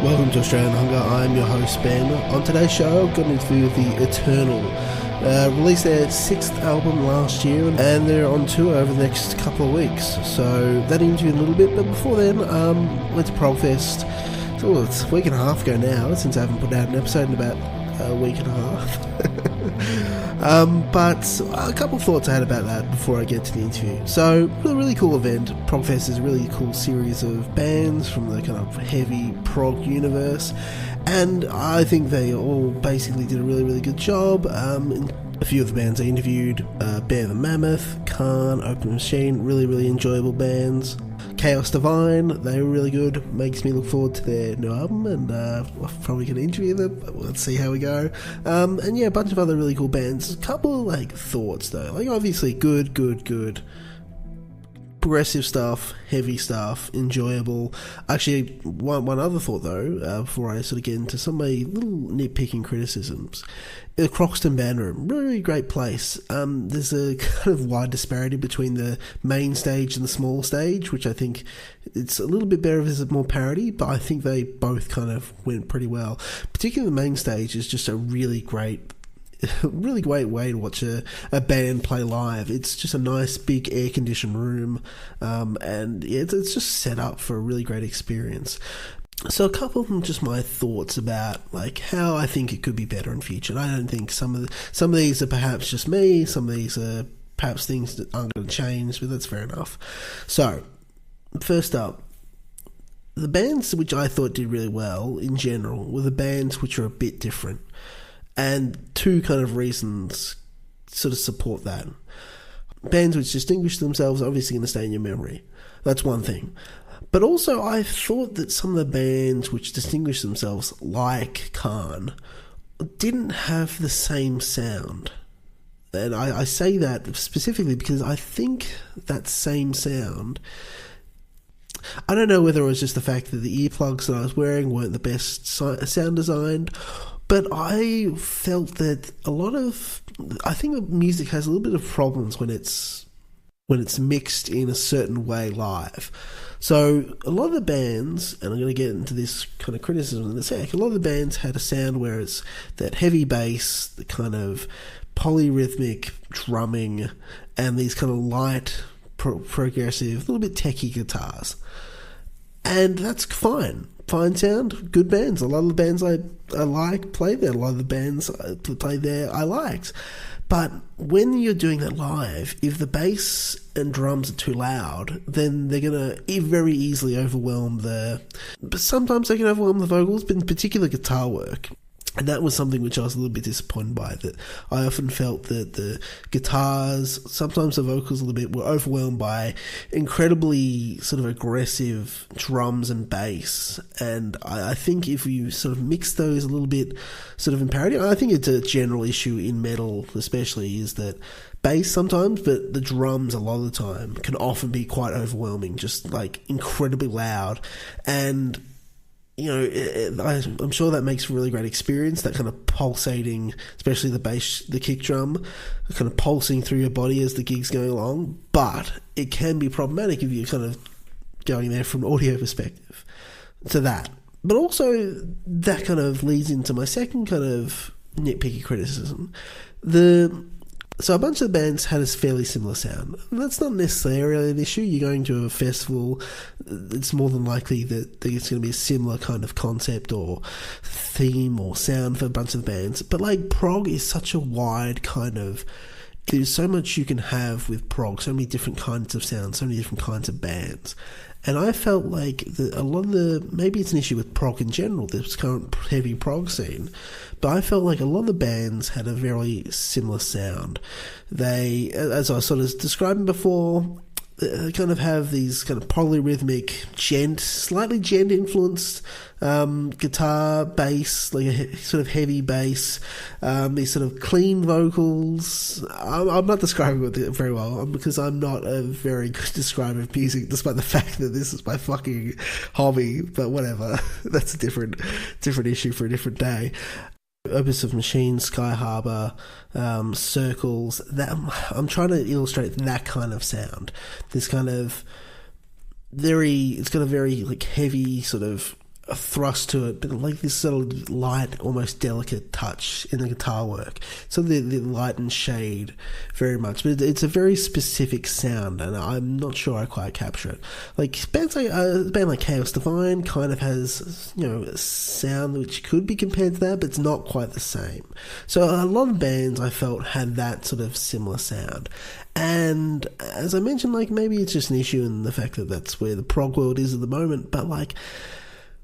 Welcome to Australian Hunger. I'm your host Ben. On today's show, I've got an interview with the Eternal. Released their 6th album last year, and they're on tour over the next couple of weeks. So that interview a little bit, but before then, went to Progfest. So it's a week and a half ago now, since I haven't put out an episode in about a week and a half. But a couple of thoughts I had about that before I get to the interview. So, a really cool event. Progfest is a really cool series of bands from the kind of heavy prog universe, and I think they all basically did a really, really good job. A few of the bands I interviewed, Bear the Mammoth, Khan, Open Machine, really, really enjoyable bands. Chaos Divine, they were really good. Makes me look forward to their new album, and I'm probably going to interview them. Let's see how we go. And yeah, a bunch of other really cool bands. A couple of thoughts though. Obviously good. Progressive stuff, heavy stuff, enjoyable. Actually, one other thought though, before I sort of get into some of my little nitpicking criticisms. The Croxton Band Room, really great place. There's a kind of wide disparity between the main stage and the small stage, which I think it's a little bit better if there's more parity, but I think they both kind of went pretty well. Particularly the main stage is just a really great way to watch a band play live. It's just a nice big air-conditioned room, and it's just set up for a really great experience. So a couple of them, just my thoughts about how I think it could be better in future. And I don't think some of these are perhaps just me. Some of these are perhaps things that aren't going to change, but that's fair enough. So first up, the bands which I thought did really well in general were the bands which are a bit different. And two kind of reasons sort of support that. Bands which distinguish themselves are obviously going to stay in your memory. That's one thing. But also I thought that some of the bands which distinguish themselves, like Khan, didn't have the same sound. And I say that specifically because I think that same sound... I don't know whether it was just the fact that the earplugs that I was wearing weren't the best sound designed, but I felt that I think the music has a little bit of problems when it's mixed in a certain way live. So a lot of the bands, and I'm going to get into this kind of criticism in a sec, a lot of the bands had a sound where it's that heavy bass, the kind of polyrhythmic drumming, and these kind of light, progressive, a little bit techie guitars. And that's fine. Fine sound, good bands. A lot of the bands I like play there. A lot of the bands I play there I liked. But when you're doing that live, if the bass and drums are too loud, then they're going to very easily overwhelm but sometimes they can overwhelm the vocals, but in particular guitar work. And that was something which I was a little bit disappointed by, that I often felt that the guitars, sometimes the vocals a little bit, were overwhelmed by incredibly sort of aggressive drums and bass. And I think if you sort of mix those a little bit sort of in parity, I think it's a general issue in metal especially, is that bass sometimes, but the drums a lot of the time can often be quite overwhelming, just incredibly loud. And I'm sure that makes for a really great experience, that kind of pulsating, especially the bass, the kick drum, kind of pulsing through your body as the gig's going along. But it can be problematic if you're kind of going there from an audio perspective. So that. But also, that kind of leads into my second kind of nitpicky criticism. So a bunch of the bands had a fairly similar sound. And that's not necessarily an issue. You're going to a festival, it's more than likely that there's going to be a similar kind of concept or theme or sound for a bunch of the bands. But prog is such a wide kind of there's so much you can have with prog, so many different kinds of sounds, so many different kinds of bands. And I felt like a lot of maybe it's an issue with prog in general, this current heavy prog scene, but I felt like a lot of the bands had a very similar sound. They, as I was sort of describing before, kind of have these kind of polyrhythmic, slightly gent influenced guitar, bass, like a sort of heavy bass, these sort of clean vocals. I'm not describing it very well because I'm not a very good describer of music, despite the fact that this is my fucking hobby. But whatever, that's a different issue for a different day. Opus of Machines, Sky Harbor, Circles. That I'm trying to illustrate that kind of sound. This kind of it's got a very like heavy sort of a thrust to it, but like this sort of light, almost delicate touch in the guitar work. So the light and shade very much, but it's a very specific sound, and I'm not sure I quite capture it. Like bands like a band like Chaos Divine kind of has, you know, a sound which could be compared to that, but it's not quite the same. So a lot of bands I felt had that sort of similar sound. And as I mentioned, like maybe it's just an issue in the fact that that's where the prog world is at the moment, but like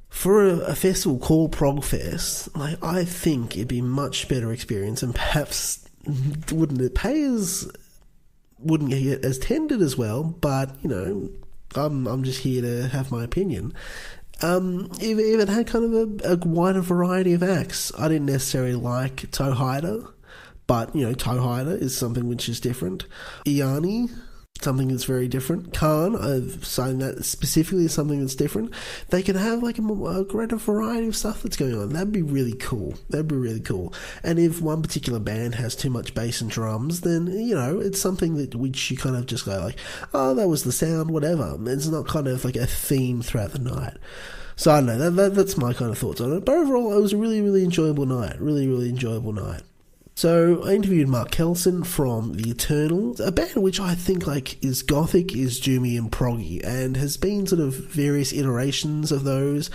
for a festival called Progfest, like I think it'd be a much better experience, and perhaps wouldn't get as tended as well. But you know, I'm just here to have my opinion. If it had kind of a wider variety of acts, I didn't necessarily like Toe Hider, but you know, Toe Hider is something which is different. Agony, something that's very different. Khan, I've signed that specifically as something that's different. They could have like a greater variety of stuff that's going on. That'd be really cool. And if one particular band has too much bass and drums, then, you know, it's something that which you kind of just go like, oh, that was the sound, whatever. It's not kind of like a theme throughout the night. So I don't know, that's my kind of thoughts on it. But overall, it was a really, really enjoyable night. Really, really enjoyable night. So I interviewed Mark Kelson from The Eternal, a band which I think like is gothic, is doomy and proggy, and has been sort of various iterations of those.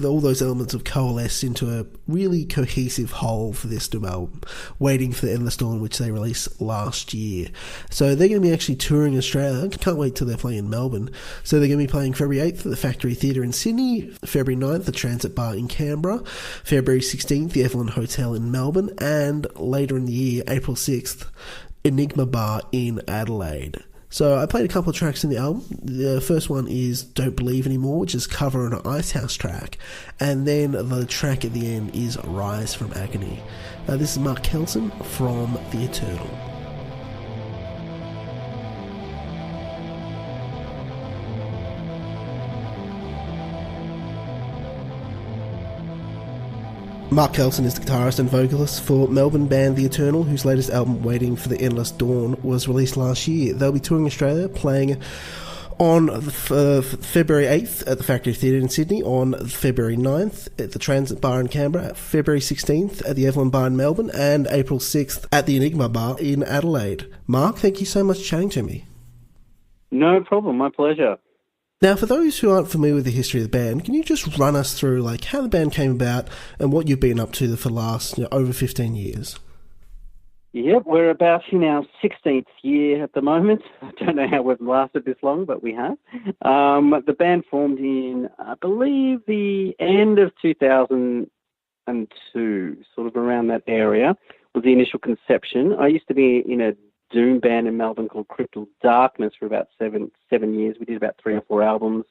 All those elements have coalesced into a really cohesive whole for this new album, Waiting for the Endless Dawn, which they released last year. So they're going to be actually touring Australia. Can't wait till they're playing in Melbourne. So they're going to be playing February 8th at the Factory Theatre in Sydney, February 9th the Transit Bar in Canberra, February 16th the Evelyn Hotel in Melbourne, and later in the year, April 6th, Enigma Bar in Adelaide. So I played a couple of tracks in the album. The first one is Don't Believe Anymore, which is cover on an Icehouse track. And then the track at the end is Rise from Agony. This is Mark Kelson from The Eternal. Mark Kelson is the guitarist and vocalist for Melbourne band The Eternal, whose latest album, Waiting for the Endless Dawn, was released last year. They'll be touring Australia, playing on February 8th at the Factory Theatre in Sydney, on February 9th at the Transit Bar in Canberra, February 16th at the Evelyn Bar in Melbourne, and April 6th at the Enigma Bar in Adelaide. Mark, thank you so much for chatting to me. No problem, my pleasure. Now, for those who aren't familiar with the history of the band, can you just run us through like how the band came about and what you've been up to for the last over 15 years? Yep, we're about in our 16th year at the moment. I don't know how we've lasted this long, but we have. The band formed in, I believe, the end of 2002, sort of around that area, was the initial conception. I used to be in a doom band in Melbourne called Crystal Darkness for about seven years. We did about 3 or 4 albums.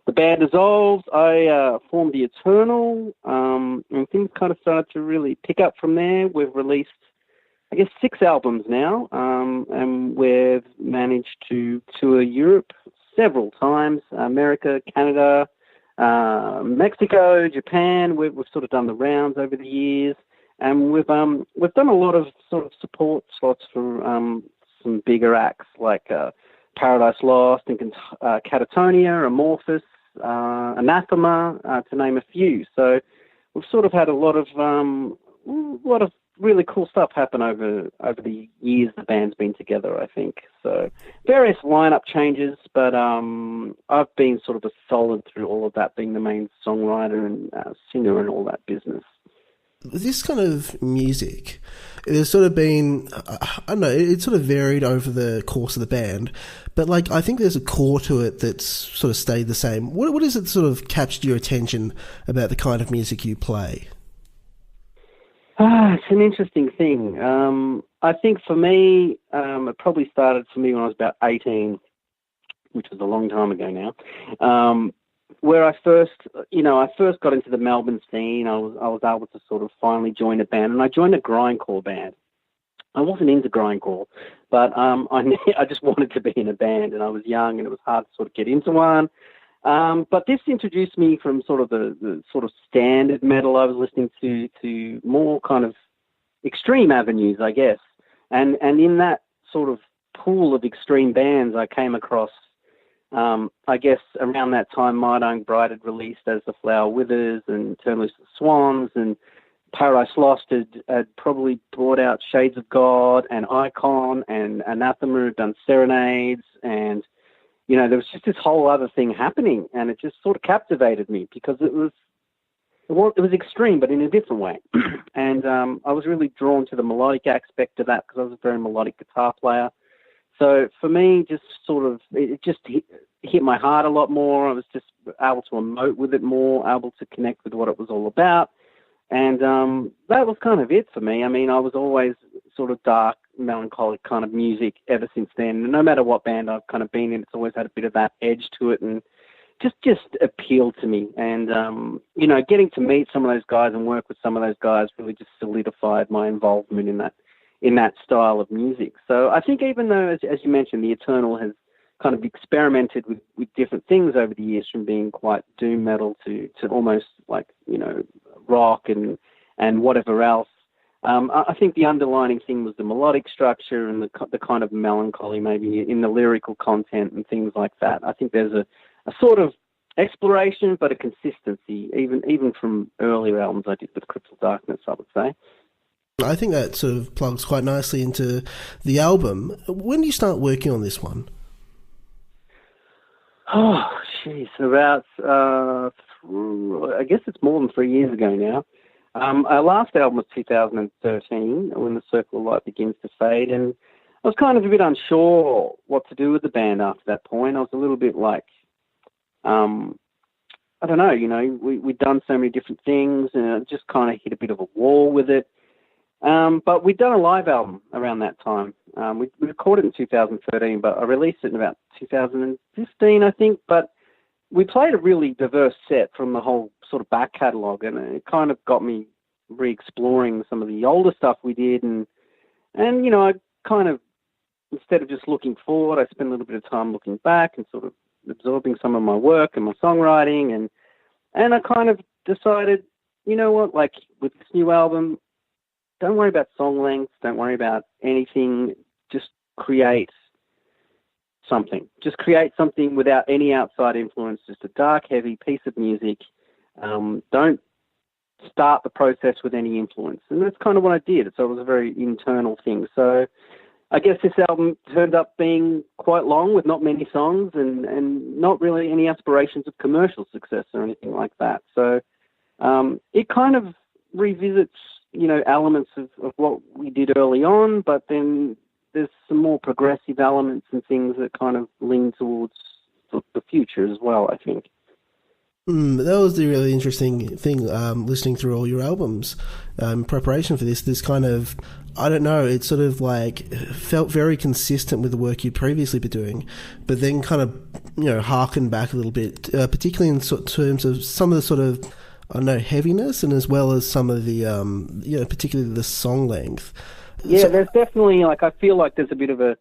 The band dissolved. I formed The Eternal, and things kind of started to really pick up from there. We've released, I guess, 6 albums now, and we've managed to tour Europe several times, America, Canada, Mexico, Japan. We've sort of done the rounds over the years. And we've done a lot of sort of support slots for some bigger acts like Paradise Lost and Catatonia, Amorphous, Anathema, to name a few. So we've sort of had a lot of really cool stuff happen over the years the band's been together, I think. So various lineup changes, but I've been sort of a solid through all of that, being the main songwriter and singer and all that business. this kind of music, there's sort of been, I don't know, it sort of varied over the course of the band, but like I think there's a core to it that's sort of stayed the same. What is it sort of captured your attention about the kind of music you play? It's an interesting thing. I think for me, it probably started for me when I was about 18, which was a long time ago now. Where I first got into the Melbourne scene. I was able to sort of finally join a band, and I joined a grindcore band. I wasn't into grindcore, but I just wanted to be in a band, and I was young, and it was hard to sort of get into one. But this introduced me from sort of the sort of standard metal I was listening to more kind of extreme avenues, I guess. And in that sort of pool of extreme bands, I came across, I guess around that time, Might Own Bride had released As the Flower Withers and Turn Loose the Swans, and Paradise Lost had probably brought out Shades of God, and Icon, and Anathema had done Serenades, and there was just this whole other thing happening, and it just sort of captivated me because it was extreme, but in a different way. And I was really drawn to the melodic aspect of that because I was a very melodic guitar player. So for me, just sort of, it just hit my heart a lot more. I was just able to emote with it more, able to connect with what it was all about. And that was kind of it for me. I mean, I was always sort of dark, melancholic kind of music ever since then. And no matter what band I've kind of been in, it's always had a bit of that edge to it and just appealed to me. And, getting to meet some of those guys and work with some of those guys really just solidified my involvement in that style of music. So I think even though, as you mentioned, the Eternal has kind of experimented with different things over the years, from being quite doom metal to almost like, rock and whatever else. I think the underlining thing was the melodic structure and the kind of melancholy maybe in the lyrical content and things like that. I think there's a sort of exploration, but a consistency, even from earlier albums I did with Crystal Darkness, I would say. I think that sort of plugs quite nicely into the album. When do you start working on this one? Oh, geez, about, I guess it's more than 3 years ago now. Our last album was 2013, When the Circle of Light Begins to Fade, and I was kind of a bit unsure what to do with the band after that point. I was a little bit like, I don't know, we'd done so many different things, and it just kind of hit a bit of a wall with it. But we'd done a live album around that time. We recorded it in 2013, but I released it in about 2015, I think. But we played a really diverse set from the whole sort of back catalogue, and it kind of got me re-exploring some of the older stuff we did. And I kind of, instead of just looking forward, I spent a little bit of time looking back and sort of absorbing some of my work and my songwriting. And I kind of decided, you know what, like with this new album, don't worry about song length. Don't worry about anything. Just create something. Just create something without any outside influence. Just a dark, heavy piece of music. Don't start the process with any influence. And that's kind of what I did. So it was a very internal thing. So I guess this album turned up being quite long with not many songs and not really any aspirations of commercial success or anything like that. So it kind of revisits elements of what we did early on, but then there's some more progressive elements and things that kind of lean towards the future as well, I think. That was the really interesting thing, listening through all your albums in preparation for this kind of, I don't know, it sort of like felt very consistent with the work you'd previously been doing, but then kind of, harkened back a little bit, particularly in terms of some of the sort of, I don't know, heaviness, and as well as some of the, particularly the song length. Yeah, there's definitely, I feel like there's a bit of a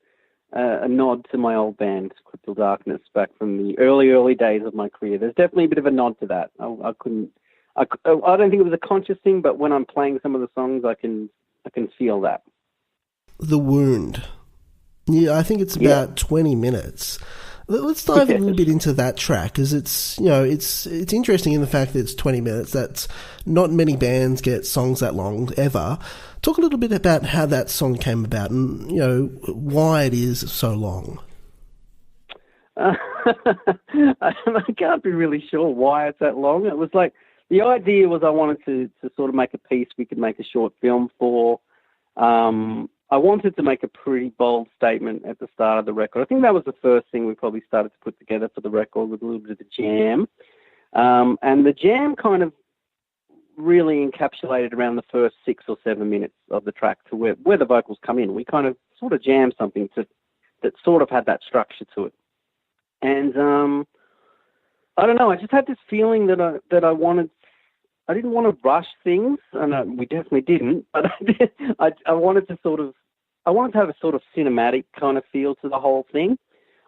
nod to my old band, Crystal Darkness, back from the early days of my career. There's definitely a bit of a nod to that. I don't think it was a conscious thing, but when I'm playing some of the songs, I can feel that. The Wound. Yeah, I think it's about 20 minutes. Let's dive a little bit into that track, because it's interesting in the fact that it's 20 minutes. That's not many bands get songs that long ever. Talk a little bit about how that song came about and, why it is so long. I can't be really sure why it's that long. It was like the idea was I wanted to sort of make a piece we could make a short film for. I wanted to make a pretty bold statement at the start of the record. I think that was the first thing we probably started to put together for the record, with a little bit of the jam. And the jam kind of really encapsulated around the first 6 or 7 minutes of the track to where the vocals come in. We kind of sort of jammed something that sort of had that structure to it. And I don't know, I just had this feeling that I didn't want to rush things, and we definitely didn't, but I wanted to have a sort of cinematic kind of feel to the whole thing.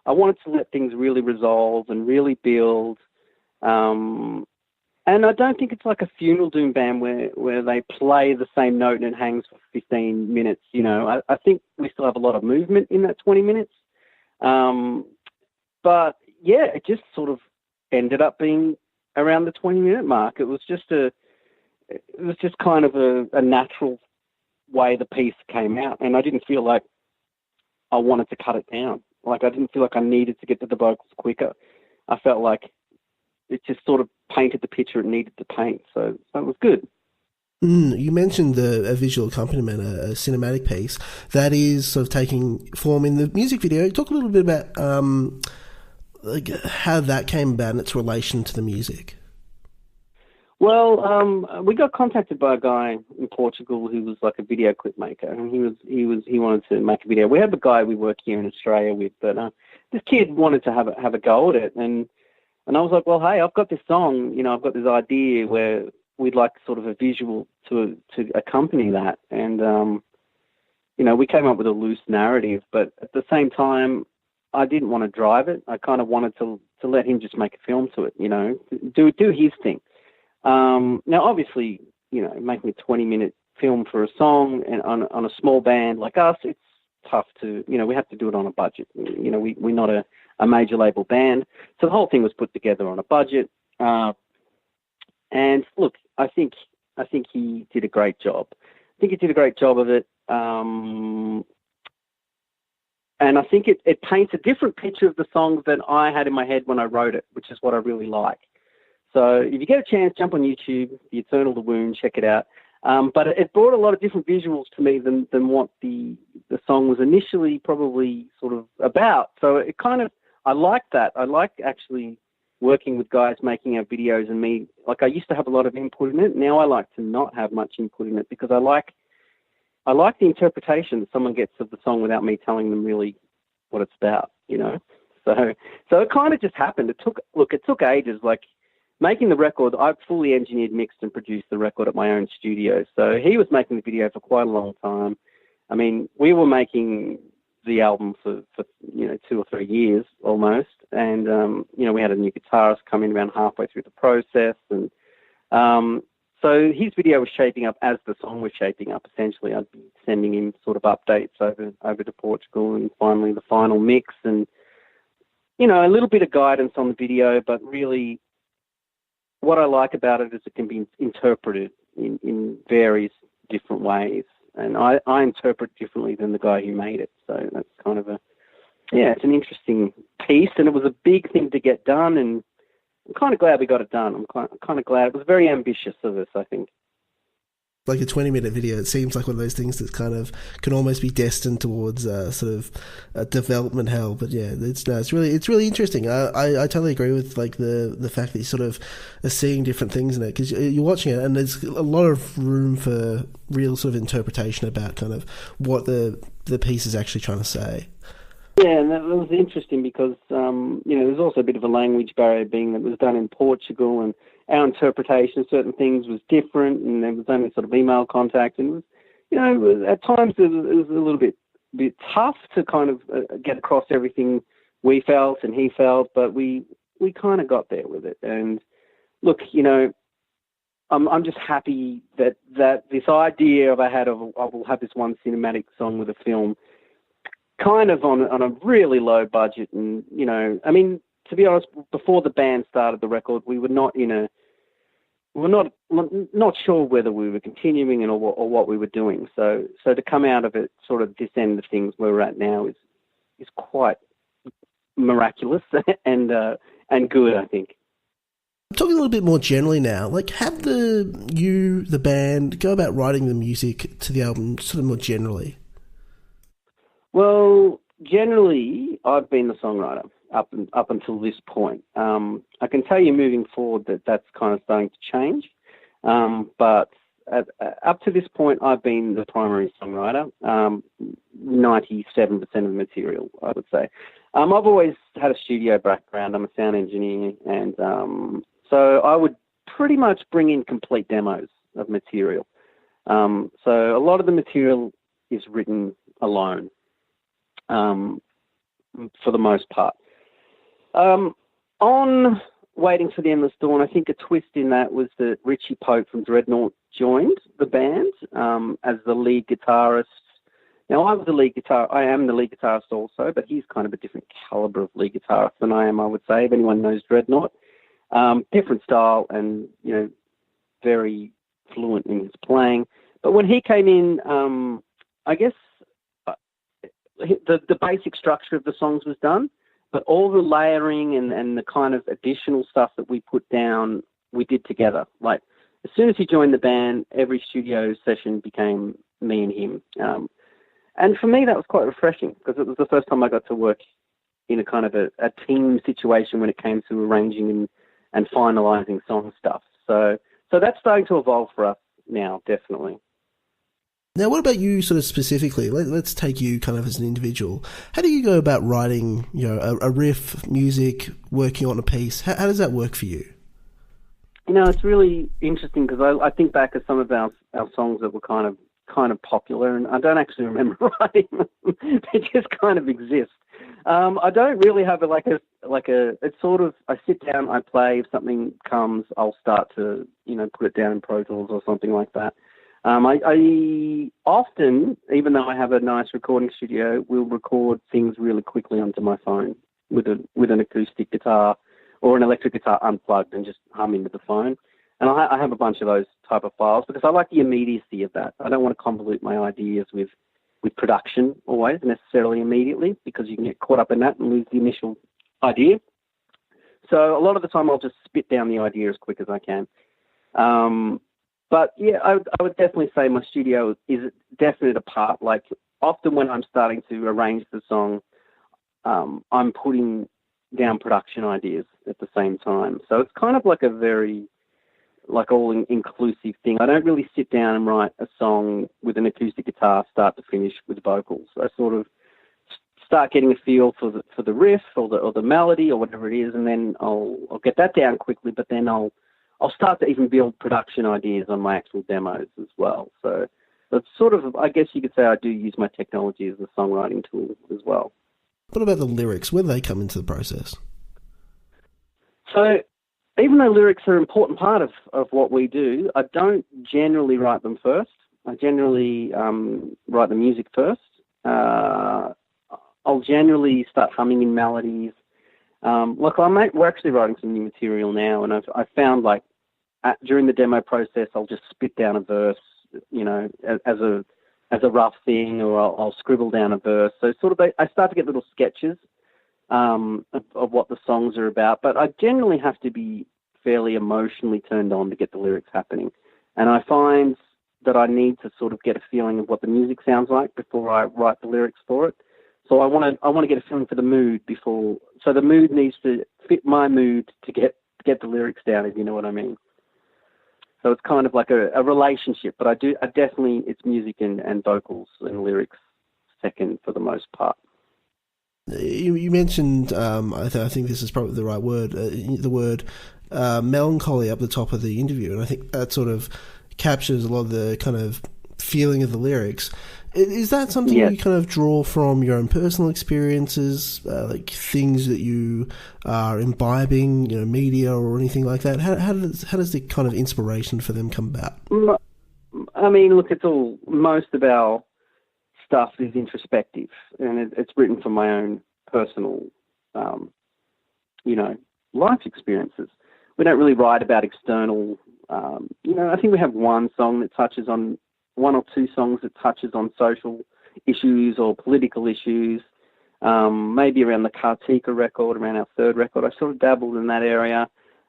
I wanted to let things really resolve and really build. And I don't think it's like a funeral doom band where they play the same note and it hangs for 15 minutes. You know, I think we still have a lot of movement in that 20 minutes. But yeah, it just sort of ended up being around the 20-minute mark. It was just kind of a natural way the piece came out, and I didn't feel like I wanted to cut it down. Like, I didn't feel like I needed to get to the vocals quicker. I felt like it just sort of painted the picture it needed to paint, so it was good. You mentioned a visual accompaniment, a cinematic piece that is sort of taking form in the music video. Talk a little bit about like how that came about and its relation to the music. Well, we got contacted by a guy in Portugal who was like a video clip maker, and he wanted to make a video. We have a guy we work here in Australia with, but this kid wanted to have a go at it, and I was like, well, hey, I've got this song, you know, I've got this idea where we'd like sort of a visual to accompany that, and you know, we came up with a loose narrative, but at the same time, I didn't want to drive it. I kind of wanted to let him just make a film to it, you know, do his thing. Now, obviously, you know, making a 20-minute film for a song and on a small band like us, it's tough to, you know, we have to do it on a budget. You know, we're not a major label band. So the whole thing was put together on a budget. And look, I think he did a great job. I think he did a great job of it. And I think it paints a different picture of the songs than I had in my head when I wrote it, which is what I really like. So if you get a chance, jump on YouTube, The Eternal, The Wound, check it out. But it brought a lot of different visuals to me than what the song was initially probably sort of about. So it kind of, I like that. I like actually working with guys making our videos, and me, like, I used to have a lot of input in it. Now I like to not have much input in it, because I like the interpretation that someone gets of the song without me telling them really what it's about, you know? So it kind of just happened. It took ages. Like, making the record, I fully engineered, mixed, and produced the record at my own studio. So he was making the video for quite a long time. I mean, we were making the album for 2 or 3 years almost. And, you know, we had a new guitarist come in around halfway through the process. And so his video was shaping up as the song was shaping up, essentially. I'd be sending him sort of updates over to Portugal, and finally the final mix. And, you know, a little bit of guidance on the video, but really, what I like about it is it can be interpreted in various different ways. And I interpret differently than the guy who made it. So that's kind of it's an interesting piece, and it was a big thing to get done, and I'm kind of glad we got it done. I'm kind of glad. It was very ambitious of us, I think. Like a 20-minute video, it seems like one of those things that kind of can almost be destined towards sort of development hell. But yeah, it's really interesting. I totally agree with like the fact that you sort of are seeing different things in it, because you're watching it and there's a lot of room for real sort of interpretation about kind of what the piece is actually trying to say. Yeah, and that was interesting because, you know, there's also a bit of a language barrier, being that it was done in Portugal, and our interpretation of certain things was different, and there was only sort of email contact, and it was, you know, at times it was a little bit tough to kind of get across everything we felt and he felt, but we kind of got there with it. And look, you know, I'm just happy that this idea I will have this one cinematic song with a film, kind of on a really low budget. And, you know, I mean, to be honest, before the band started the record, we were not sure whether we were continuing or what we were doing. So to come out of it, sort of this end of things where we're at now, is quite miraculous and good, I think. Talking a little bit more generally now, like have the band go about writing the music to the album sort of more generally? Well, generally, I've been the songwriter up until this point. I can tell you moving forward that's kind of starting to change. But up to this point, I've been the primary songwriter, 97% of the material, I would say. I've always had a studio background. I'm a sound engineer, and so I would pretty much bring in complete demos of material. So a lot of the material is written alone, for the most part. On Waiting for the Endless Dawn, I think a twist in that was that Richie Pope from Dreadnought joined the band as the lead guitarist. Now, I am the lead guitarist also, but he's kind of a different caliber of lead guitarist than I am, I would say, if anyone knows Dreadnought. Different style and, very fluent in his playing. But when he came in, I guess the basic structure of the songs was done, but all the layering and the kind of additional stuff that we put down, we did together. Like, as soon as he joined the band, every studio session became me and him. And for me, that was quite refreshing because it was the first time I got to work in a kind of a team situation when it came to arranging and finalising song stuff. So that's starting to evolve for us now, definitely. Now, what about you sort of specifically? Let's take you kind of as an individual. How do you go about writing, a riff, music, working on a piece? How does that work for you? It's really interesting because I think back at some of our songs that were kind of popular, and I don't actually remember writing them. They just kind of exist. I don't really have it's sort of, I sit down, I play, if something comes, I'll start to, put it down in Pro Tools or something like that. I often, even though I have a nice recording studio, will record things really quickly onto my phone with an acoustic guitar or an electric guitar unplugged and just hum into the phone. And I have a bunch of those type of files because I like the immediacy of that. I don't want to convolute my ideas with production always necessarily immediately because you can get caught up in that and lose the initial idea. So a lot of the time I'll just spit down the idea as quick as I can. But yeah, I would definitely say my studio is definitely a part. Like often when I'm starting to arrange the song, I'm putting down production ideas at the same time. So it's kind of like a very all-inclusive thing. I don't really sit down and write a song with an acoustic guitar start to finish with vocals. I sort of start getting a feel for the riff or the melody or whatever it is, and then I'll get that down quickly, but then I'll start to even build production ideas on my actual demos as well. So it's sort of, I guess you could say I do use my technology as a songwriting tool as well. What about the lyrics? Where do they come into the process? So even though lyrics are an important part of what we do, I don't generally write them first. I generally write the music first. I'll generally start humming in melodies. We're actually writing some new material now, and I've found during the demo process, I'll just spit down a verse, as a rough thing, or I'll scribble down a verse. So sort of I start to get little sketches of what the songs are about, but I generally have to be fairly emotionally turned on to get the lyrics happening. And I find that I need to sort of get a feeling of what the music sounds like before I write the lyrics for it. So I want to get a feeling for the mood before. So the mood needs to fit my mood to get the lyrics down, if you know what I mean. So it's kind of like a relationship, but I definitely, it's music and vocals and lyrics second for the most part. You mentioned, I think this is probably the right word, the word melancholy up the top of the interview, and I think that sort of captures a lot of the kind of feeling of the lyrics. Is that something you kind of draw from your own personal experiences, like things that you are imbibing, media or anything like that? How does the kind of inspiration for them come about? I mean, look, most of our stuff is introspective, and it's written from my own personal, life experiences. We don't really write about external, I think we have one or two songs that touches on social issues or political issues, maybe around the Kartika record, around our third record. I sort of dabbled in that area.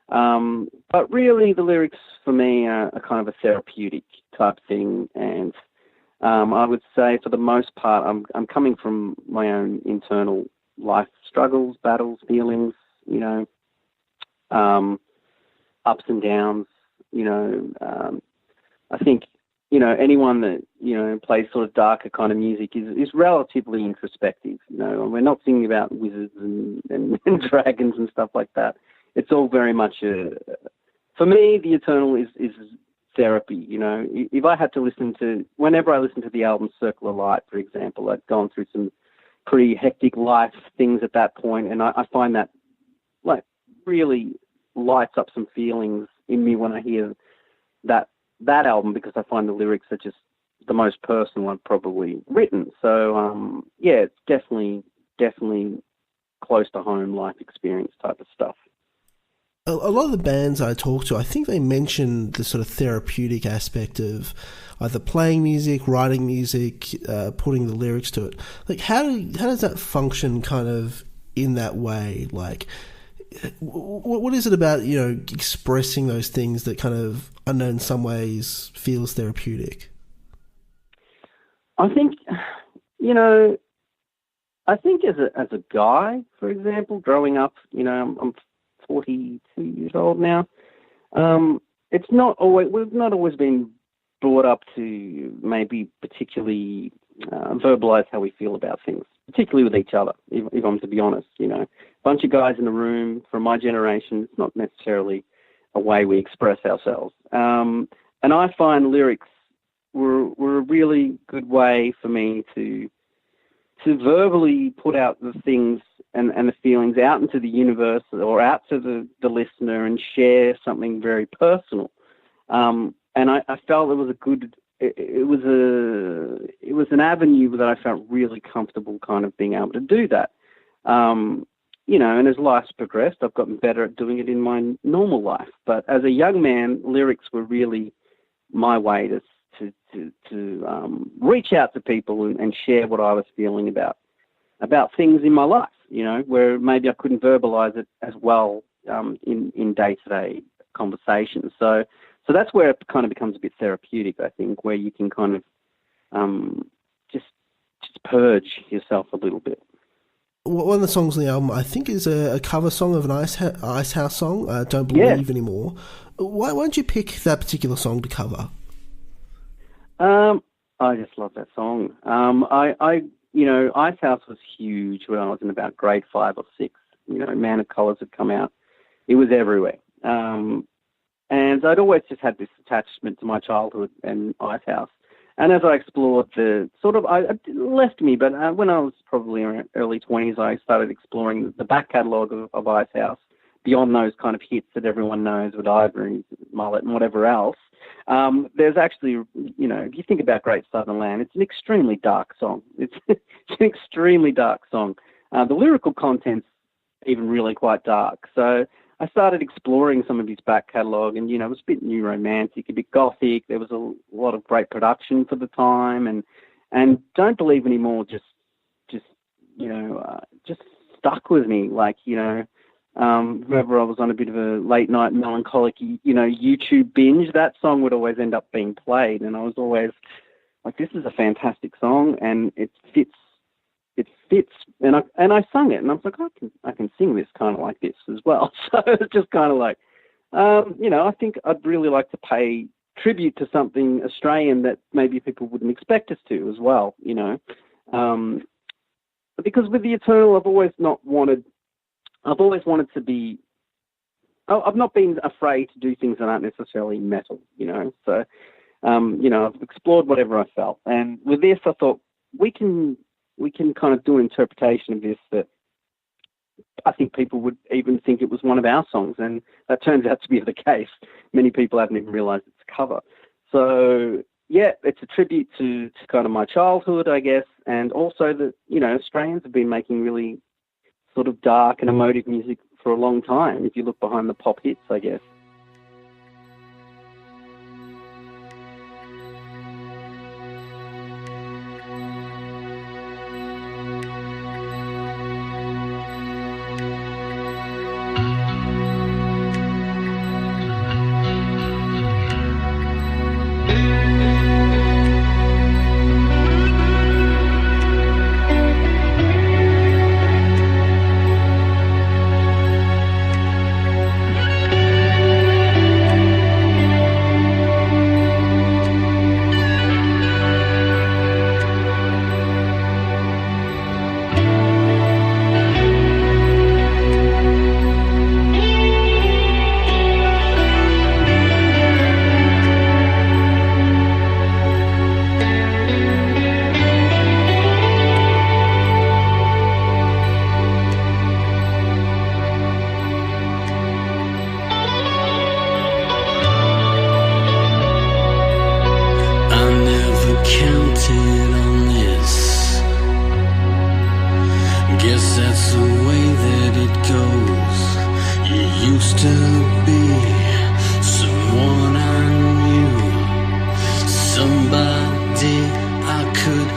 But really, the lyrics for me are kind of a therapeutic type thing, and I would say for the most part, I'm coming from my own internal life struggles, battles, feelings, ups and downs. I think anyone that plays sort of darker kind of music is relatively introspective. We're not singing about wizards and dragons and stuff like that. It's all very much for me, the Eternal is therapy. If I had to whenever I listen to the album Circle of Light, for example, I'd gone through some pretty hectic life things at that point, and I find that like really lights up some feelings in me when I hear that album, because I find the lyrics are just the most personal I've probably written. So it's definitely close to home life experience type of stuff. A lot of the bands I talk to, I think they mention the sort of therapeutic aspect of either playing music, writing music, putting the lyrics to it. Like, how does that function kind of in that way? Like, what is it about, expressing those things that kind of, I know in some ways, feels therapeutic? I think, as a guy, for example, growing up, I'm 42 years old now. We've not always been brought up to maybe particularly verbalize how we feel about things, particularly with each other, if I'm to be honest. A bunch of guys in the room from my generation, it's not necessarily a way we express ourselves. And I find lyrics were a really good way for me to verbally put out the things and the feelings out into the universe or out to the listener and share something very personal. And I felt it was an avenue that I felt really comfortable kind of being able to do that. And as life's progressed, I've gotten better at doing it in my normal life. But as a young man, lyrics were really my way to reach out to people and share what I was feeling about things in my life, where maybe I couldn't verbalize it as well in day-to-day conversations. So that's where it kind of becomes a bit therapeutic, I think, where you can kind of just purge yourself a little bit. One of the songs on the album, I think, is a cover song of an Ice House song, Don't Believe Anymore. Why don't you pick that particular song to cover? I just love that song. Ice House was huge when I was in about grade 5 or 6. Man of Colours had come out. It was everywhere. And I'd always just had this attachment to my childhood and Ice House. And as I explored it left me, but when I was probably in my early 20s, I started exploring the back catalogue of Ice House, beyond those kind of hits that everyone knows with Ivory, Mullet, and whatever else. There's actually, if you think about Great Southern Land, it's an extremely dark song. It's an extremely dark song. The lyrical content's even really quite dark. So I started exploring some of his back catalogue, and, it was a bit new romantic, a bit gothic. There was a lot of great production for the time, and Don't Believe Anymore just stuck with me. Like, whenever I was on a bit of a late night melancholic, YouTube binge, that song would always end up being played, and I was always like, this is a fantastic song, and it fits, and I sung it, and I was like, I can sing this kind of like this as well. So it's just kind of like, I think I'd really like to pay tribute to something Australian that maybe people wouldn't expect us to as well, because with the Eternal, I've always wanted to be, I've not been afraid to do things that aren't necessarily metal, so, I've explored whatever I felt. And with this, I thought we can kind of do an interpretation of this that I think people would even think it was one of our songs, and that turns out to be the case. Many people haven't even realised it's a cover. So, yeah, it's a tribute to kind of my childhood, I guess, and also that, Australians have been making really sort of dark and emotive music for a long time, if you look behind the pop hits, I guess. counted on this. Guess that's the way that it goes. You used to be someone I knew, somebody I could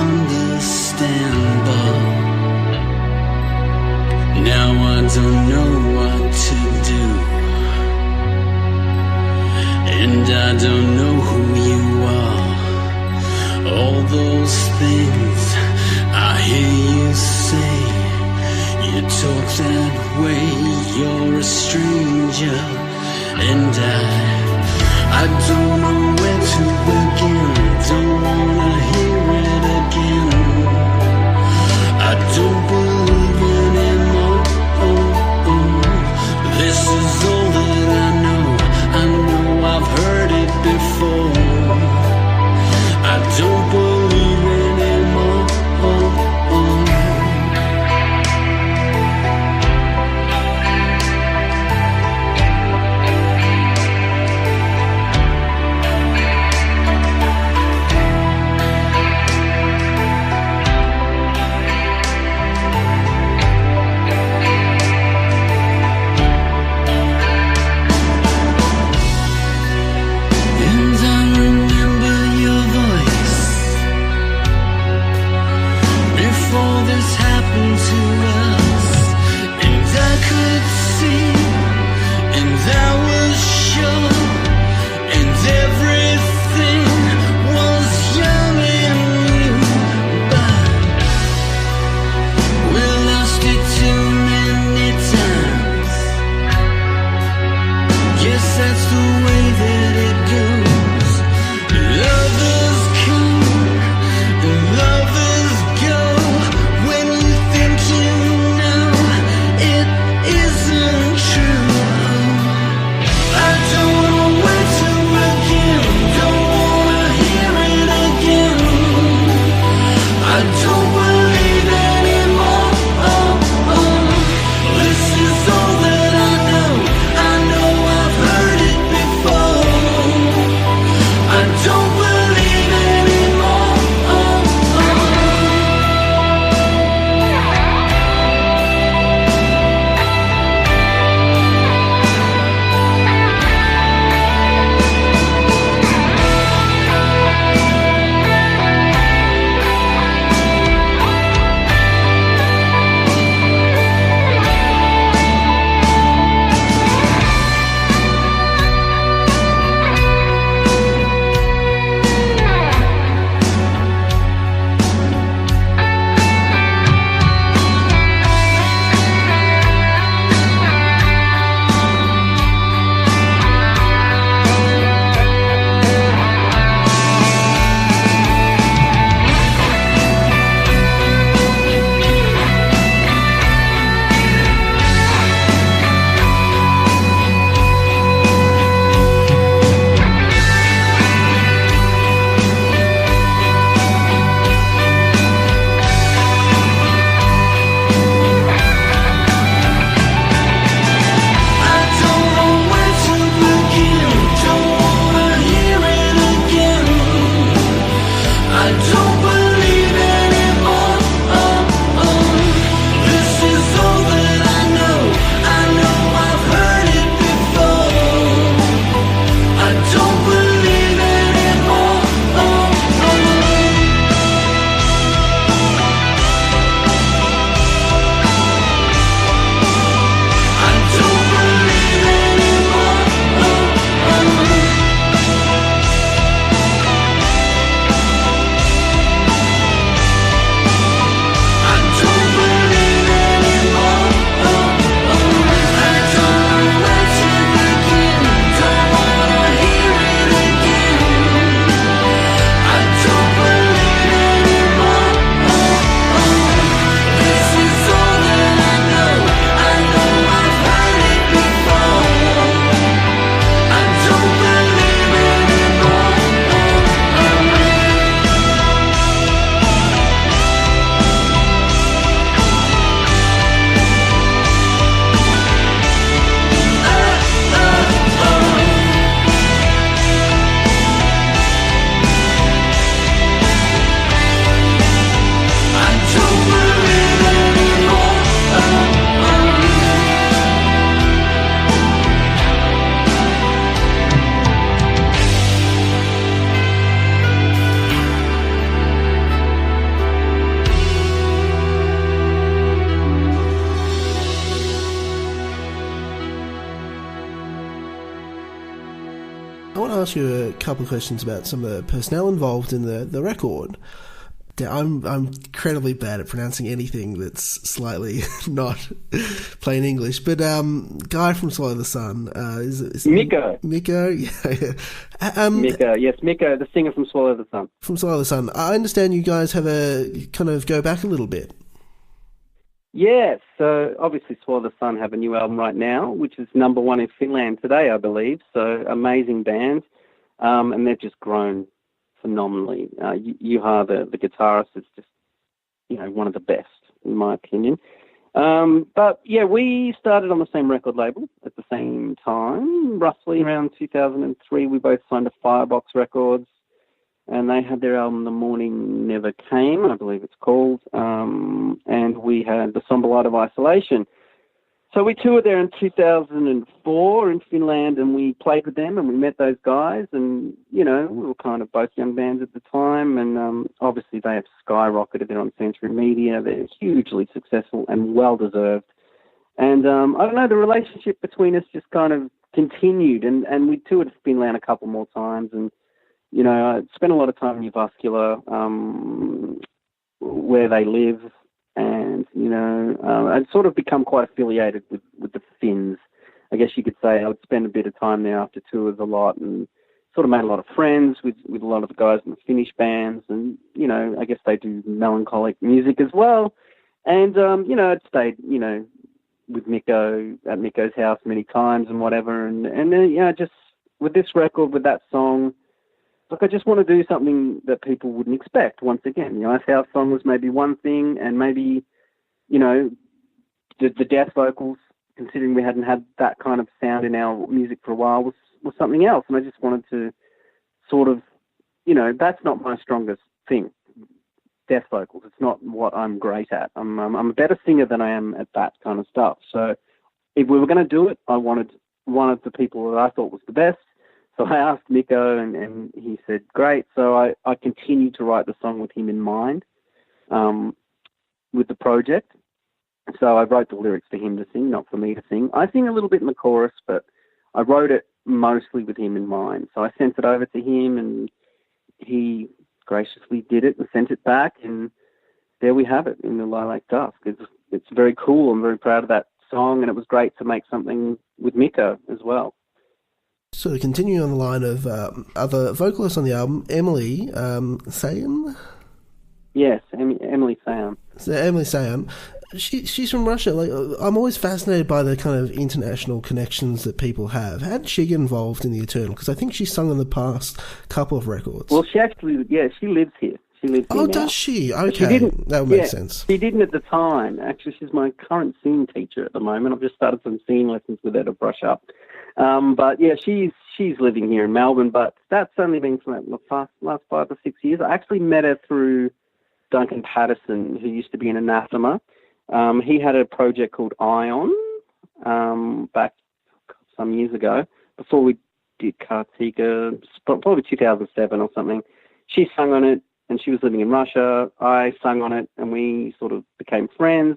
understand, but now I don't know what to do, and I don't know who you are. All those things I hear you say, you talk that way, you're a stranger, and I don't know where to begin, don't wanna hear it again. I don't believe anymore. This is all that I know I've heard it before. I don't believe anymore. ask you a couple of questions about some of the personnel involved in the record. I'm incredibly bad at pronouncing anything that's slightly not plain English, but guy from Swallow the Sun is Miko. Miko, yeah. Miko, yes, Miko, the singer from Swallow the Sun. From Swallow the Sun. I understand you guys have a kind of go back a little bit. Yes, so obviously Swallow the Sun have a new album right now, which is number one in Finland today, I believe. So amazing band, and they've just grown phenomenally. Juha, the guitarist, is just, one of the best, in my opinion. But yeah, we started on the same record label at the same time, roughly around 2003. We both signed to Firebox Records, and they had their album The Morning Never Came, I believe it's called, and we had The Somber Light of Isolation. So we toured there in 2004 in Finland, and we played with them, and we met those guys, and, we were kind of both young bands at the time, and obviously they have skyrocketed. They're on Century Media. They're hugely successful and well-deserved. And I don't know, the relationship between us just kind of continued, and we toured Finland a couple more times, and, I spent a lot of time in Jyväskylä, where they live, and, I'd sort of become quite affiliated with the Finns. I guess you could say I would spend a bit of time there after tours a lot, and sort of made a lot of friends with a lot of the guys in the Finnish bands, and, I guess they do melancholic music as well. And, I'd stayed, with Miko at Miko's house many times and whatever, and just with this record, with that song, look, I just want to do something that people wouldn't expect. Once again, the Ice House song was maybe one thing, and maybe, the death vocals, considering we hadn't had that kind of sound in our music for a while, was something else. And I just wanted to sort of, that's not my strongest thing, death vocals. It's not what I'm great at. I'm a better singer than I am at that kind of stuff. So if we were going to do it, I wanted one of the people that I thought was the best. So I asked Miko, and he said, great. So I continued to write the song with him in mind, with the project. So I wrote the lyrics for him to sing, not for me to sing. I sing a little bit in the chorus, but I wrote it mostly with him in mind. So I sent it over to him, and he graciously did it and sent it back, and there we have it in the Lilac Dusk. It's very cool. I'm very proud of that song, and it was great to make something with Miko as well. So continuing on the line of other vocalists on the album, Emily Sayan? Yes, Emily Sayan. So Emily Sayan, she's from Russia. Like, I'm always fascinated by the kind of international connections that people have. How did she get involved in the Eternal? Because I think she's sung on the past couple of records. Well, she actually, she lives here. She lives here now. Does she? Okay, that would make sense. She didn't at the time. Actually, she's my current singing teacher at the moment. I've just started some singing lessons with her to brush up. But yeah, she's living here in Melbourne, but that's only been for the last 5 or 6 years. I actually met her through Duncan Patterson, who used to be in Anathema. He had a project called Ion back some years ago, before we did Kartika, probably 2007 or something. She sang on it, and she was living in Russia. I sang on it, and we sort of became friends.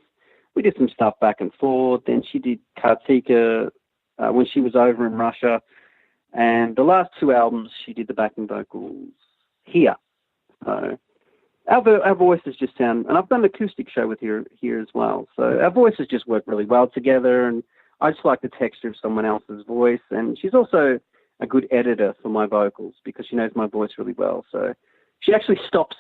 We did some stuff back and forth. Then she did Kartika when she was over in Russia. And the last 2 albums, she did the backing vocals here. So our voices just sound, and I've done an acoustic show with her here as well. So our voices just work really well together, and I just like the texture of someone else's voice. And she's also a good editor for my vocals because she knows my voice really well. So she actually stops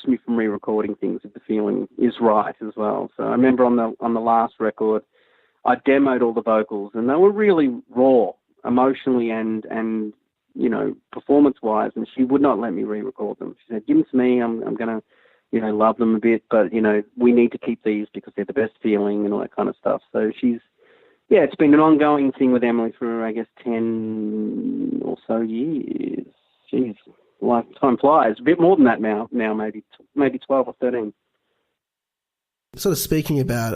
me from re-recording things if the feeling is right as well. So I remember on the last record, I demoed all the vocals, and they were really raw, emotionally and performance-wise, and she would not let me re-record them. She said, give them to me, I'm going to, love them a bit, but, we need to keep these because they're the best feeling and all that kind of stuff. So it's been an ongoing thing with Emily for, I guess, 10 or so years. Jeez, time flies. A bit more than that now maybe 12 or 13. Sort of speaking about,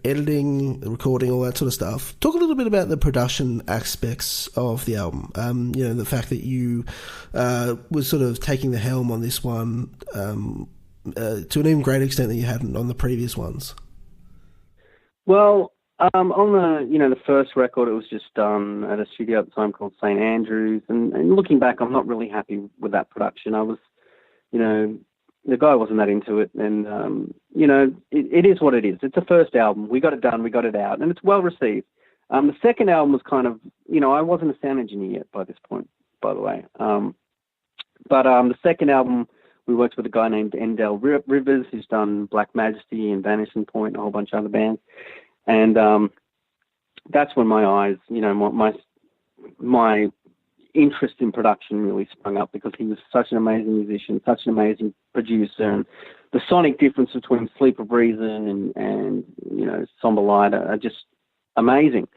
editing, recording, all that sort of stuff. Talk a little bit about the production aspects of the album. The fact that you was sort of taking the helm on this one to an even greater extent than you hadn't on the previous ones. Well, On the first record, it was just done at a studio at the time called St. Andrews. And looking back, I'm not really happy with that production. I was, the guy wasn't that into it. And, it is what it is. It's a first album. We got it done. We got it out. And it's well received. The second album was kind of, I wasn't a sound engineer yet by this point, by the way. But the second album, we worked with a guy named Endell Rivers, who's done Black Majesty and Vanishing Point and a whole bunch of other bands. And that's when my eyes, my interest in production really sprung up, because he was such an amazing musician, such an amazing producer, and the sonic difference between Sleep of Reason and Somber Light are just amazing.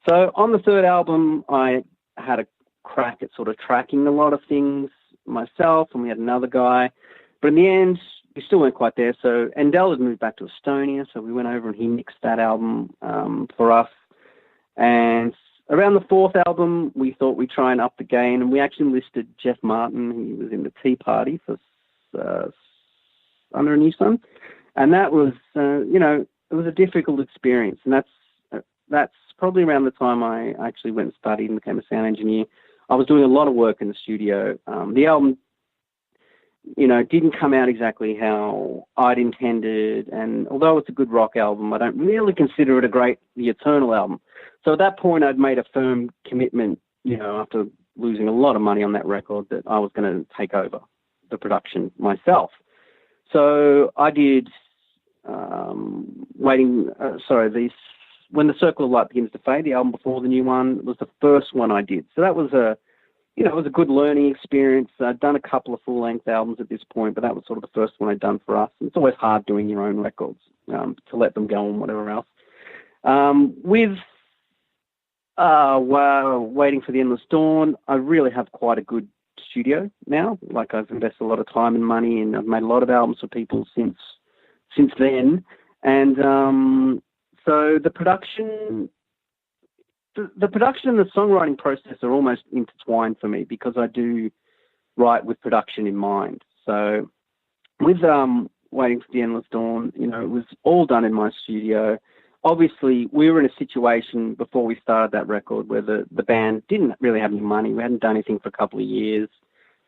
So on the third album, I had a crack at sort of tracking a lot of things myself, and we had another guy. But in the end, we still weren't quite there. So Endell had moved back to Estonia, so we went over and he mixed that album for us. And around the fourth album, we thought we'd try and up the game, and we actually listed Jeff Martin. He was in the Tea Party for Under a New Sun. And that was, it was a difficult experience. And that's probably around the time I actually went and studied and became a sound engineer. I was doing a lot of work in the studio. The album, didn't come out exactly how I'd intended. And although it's a good rock album, I don't really consider it The Eternal album. So at that point, I'd made a firm commitment, after losing a lot of money on that record, that I was going to take over the production myself. So I did When the Circle of Light Begins to Fade, the album before the new one, was the first one I did. So that was it was a good learning experience. I'd done a couple of full-length albums at this point, but that was sort of the first one I'd done for us. And it's always hard doing your own records, to let them go and whatever else. With Waiting for the Endless Dawn, I really have quite a good studio now. Like, I've invested a lot of time and money, and I've made a lot of albums for people since then. And so the production and the songwriting process are almost intertwined for me, because I do write with production in mind. So with Waiting for the Endless Dawn, it was all done in my studio. Obviously, we were in a situation before we started that record where the band didn't really have any money. We hadn't done anything for a couple of years.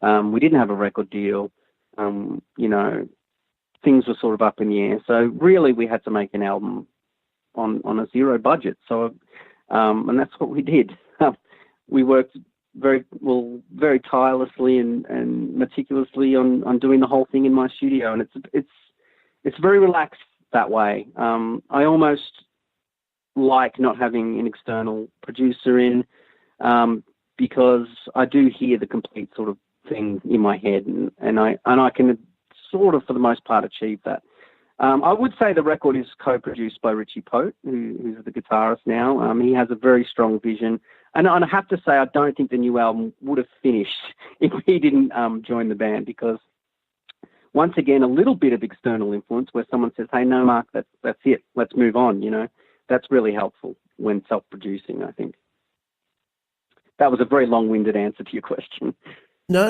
We didn't have a record deal. Things were sort of up in the air. So really, we had to make an album on a zero budget. So, and that's what we did. We worked very tirelessly and meticulously on doing the whole thing in my studio, and it's very relaxed that way. I almost like not having an external producer in, because I do hear the complete sort of thing in my head, and I can sort of, for the most part, achieve that. I would say the record is co-produced by Richie Pote, who's the guitarist now. He has a very strong vision. And I have to say, I don't think the new album would have finished if he didn't join the band, because, once again, a little bit of external influence where someone says, hey, no, Mark, that's it. Let's move on, That's really helpful when self-producing, I think. That was a very long-winded answer to your question. No.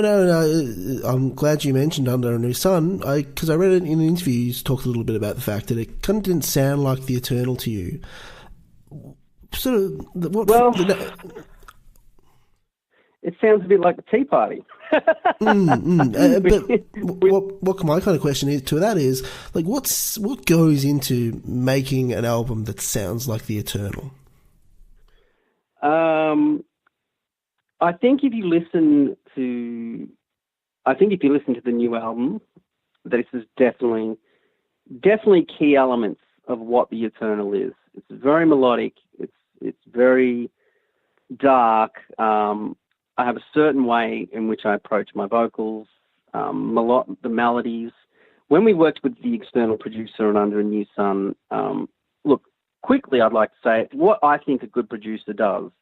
I'm glad you mentioned Under a New Sun, because I read it in an interview. You talked a little bit about the fact that it kind of didn't sound like The Eternal to you. Sort of. It sounds a bit like the Tea Party. But what my kind of question is to that is, like, what goes into making an album that sounds like The Eternal? I think if you listen to the new album, this is definitely key elements of what The Eternal is. It's very melodic. It's very dark. I have a certain way in which I approach my vocals, the melodies. When we worked with the external producer on Under a New Sun, look, quickly I'd like to say what I think a good producer does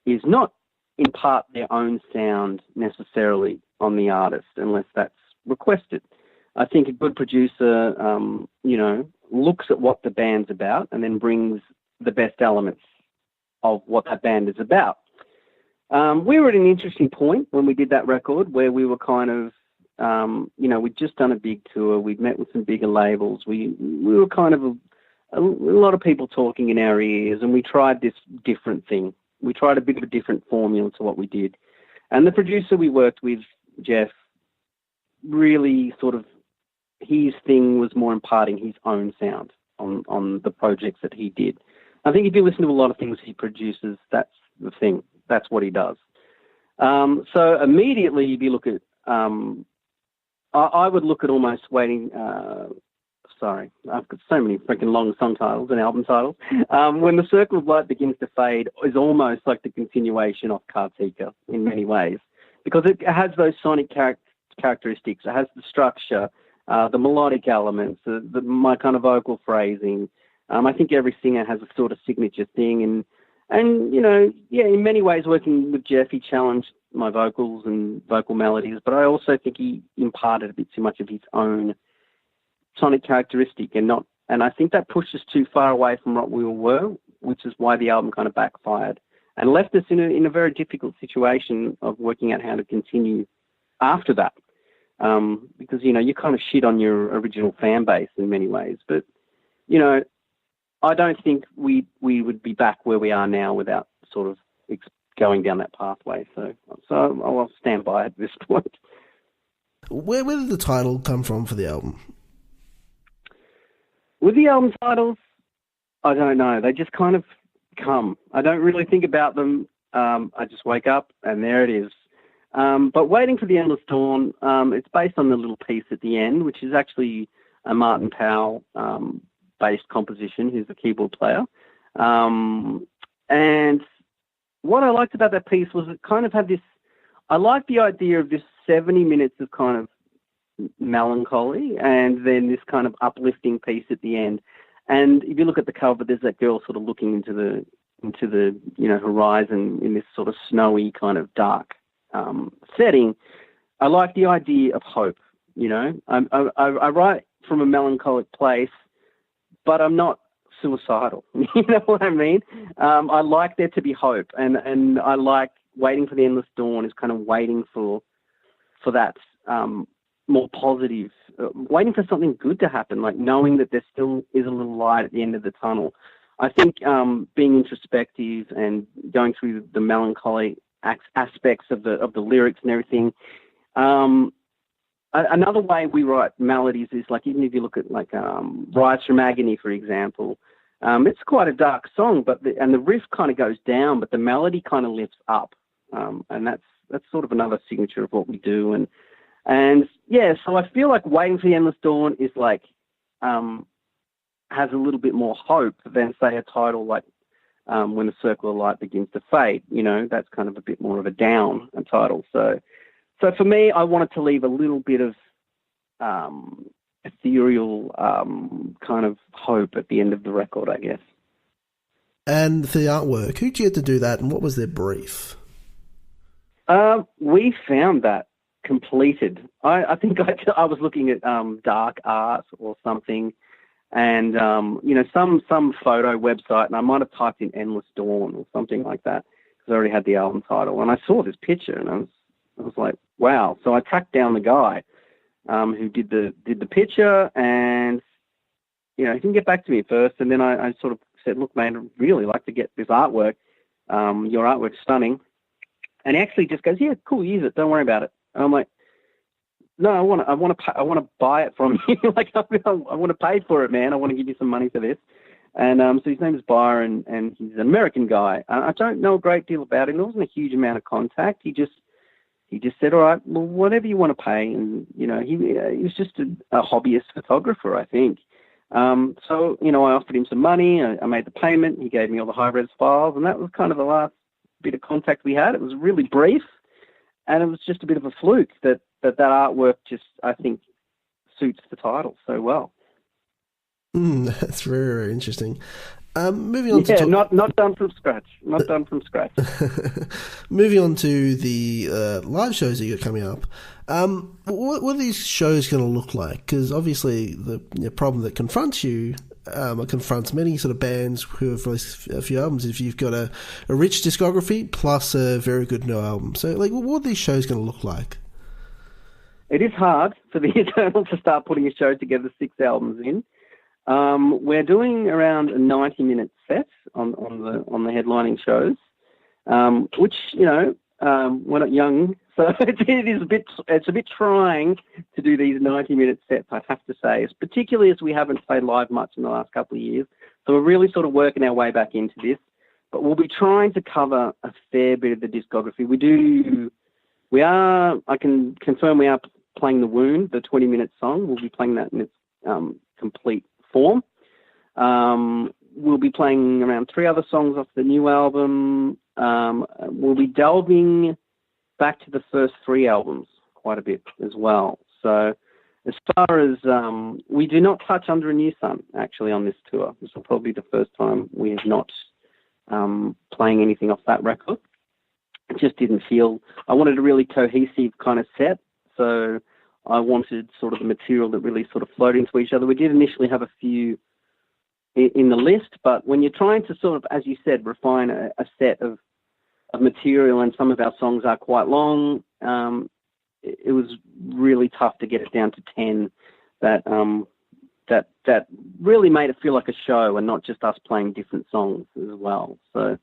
is not impart their own sound necessarily on the artist unless that's requested. I think a good producer, looks at what the band's about and then brings the best elements of what that band is about. We were at an interesting point when we did that record where we were kind of, we'd just done a big tour. We'd met with some bigger labels. We were kind of a lot of people talking in our ears, and we tried this different thing. We tried a bit of a different formula to what we did. And the producer we worked with, Jeff, really sort of, his thing was more imparting his own sound on the projects that he did. I think if you listen to a lot of things he produces, that's the thing. That's what he does. So immediately, if you look at, I would look at almost waiting. Sorry, I've got so many freaking long song titles and album titles. When the Circle of Light Begins to Fade is almost like the continuation of Kartika in many ways, because it has those sonic characteristics. It has the structure, the melodic elements, my kind of vocal phrasing. I think every singer has a sort of signature thing, and you know, yeah, in many ways, working with Jeff, he challenged my vocals and vocal melodies, but I also think he imparted a bit too much of his own sonic characteristic, and I think that pushed us too far away from what we were, which is why the album kind of backfired and left us in a very difficult situation of working out how to continue after that. Because, you know, you kind of shit on your original fan base in many ways, but, you know, I don't think we would be back where we are now without sort of going down that pathway. So I'll stand by at this point. Where did the title come from for the album? With the album titles, I don't know. They just kind of come. I don't really think about them. I just wake up and there it is. But Waiting for the Endless Dawn, it's based on the little piece at the end, which is actually a Martin Powell based composition. He's the keyboard player. And what I liked about that piece was it kind of had this, I liked the idea of this 70 minutes of kind of melancholy and then this kind of uplifting piece at the end. And if you look at the cover, there's that girl sort of looking into the you know, horizon in this sort of snowy kind of dark setting. I like the idea of hope. You know, I write from a melancholic place, but I'm not suicidal. You know what I mean? I like there to be hope, and I like Waiting for the Endless Dawn is kind of waiting for that more positive, waiting for something good to happen, like knowing that there still is a little light at the end of the tunnel. I think being introspective and going through the melancholy aspects of the lyrics and everything. Another way we write melodies is like, even if you look at like Rise from Agony, for example, it's quite a dark song, but the riff kind of goes down, but the melody kind of lifts up, and that's sort of another signature of what we do. And yeah, so I feel like Waiting for the Endless Dawn is like has a little bit more hope than, say, a title like When the Circle of Light Begins to Fade. You know, that's kind of a bit more of a down title. So for me, I wanted to leave a little bit of ethereal kind of hope at the end of the record, I guess. And for the artwork, who did you get to do that, and what was their brief? We found that completed. I think I was looking at dark art or something, and you know, some photo website, and I might have typed in Endless Dawn or something like that because I already had the album title, and I saw this picture, and I was like, wow. So I tracked down the guy who did the picture, and you know, he didn't get back to me at first, and then I sort of said, look, man, I'd really like to get this artwork. Your artwork's stunning. And he actually just goes, yeah, cool, use it, don't worry about it. And I'm like, no, I want to buy it from you. Like, I want to pay for it, man. I want to give you some money for this. And so his name is Byron, and he's an American guy. I don't know a great deal about him. There wasn't a huge amount of contact. He just said, all right, well, whatever you want to pay. And, you know, he was just a hobbyist photographer, I think. So, you know, I offered him some money. I made the payment. He gave me all the high-res files, and that was kind of the last bit of contact we had. It was really brief, and it was just a bit of a fluke that artwork just, I think, suits the title so well. That's very, very interesting. Moving on to not done from scratch. Not done from scratch. Moving on to the live shows that you got coming up. What are these shows going to look like? Because obviously the problem that confronts you, or confronts many sort of bands who have released a few albums, if you've got a rich discography plus a very good no album. So, like, what are these shows going to look like? It is hard for the Eternal to start putting a show together 6 albums in. We're doing around a 90-minute set on the headlining shows, which, you know, we're not young, so it's a bit trying to do these 90-minute sets, I have to say, particularly as we haven't played live much in the last couple of years. So we're really sort of working our way back into this. But we'll be trying to cover a fair bit of the discography. I can confirm we are playing The Wound, the 20-minute song. We'll be playing that in its complete form. We'll be playing around 3 other songs off the new album. We'll be delving back to the first 3 albums quite a bit as well. So as far as we do not touch Under a New Sun, actually, on this tour. This will probably be the first time we have not playing anything off that record. It just didn't feel... I wanted a really cohesive kind of set, so I wanted sort of the material that really sort of flowed into each other. We did initially have a few in the list, but when you're trying to sort of, as you said, refine a set of material, and some of our songs are quite long, it was really tough to get it down to 10 that really made it feel like a show and not just us playing different songs as well. So,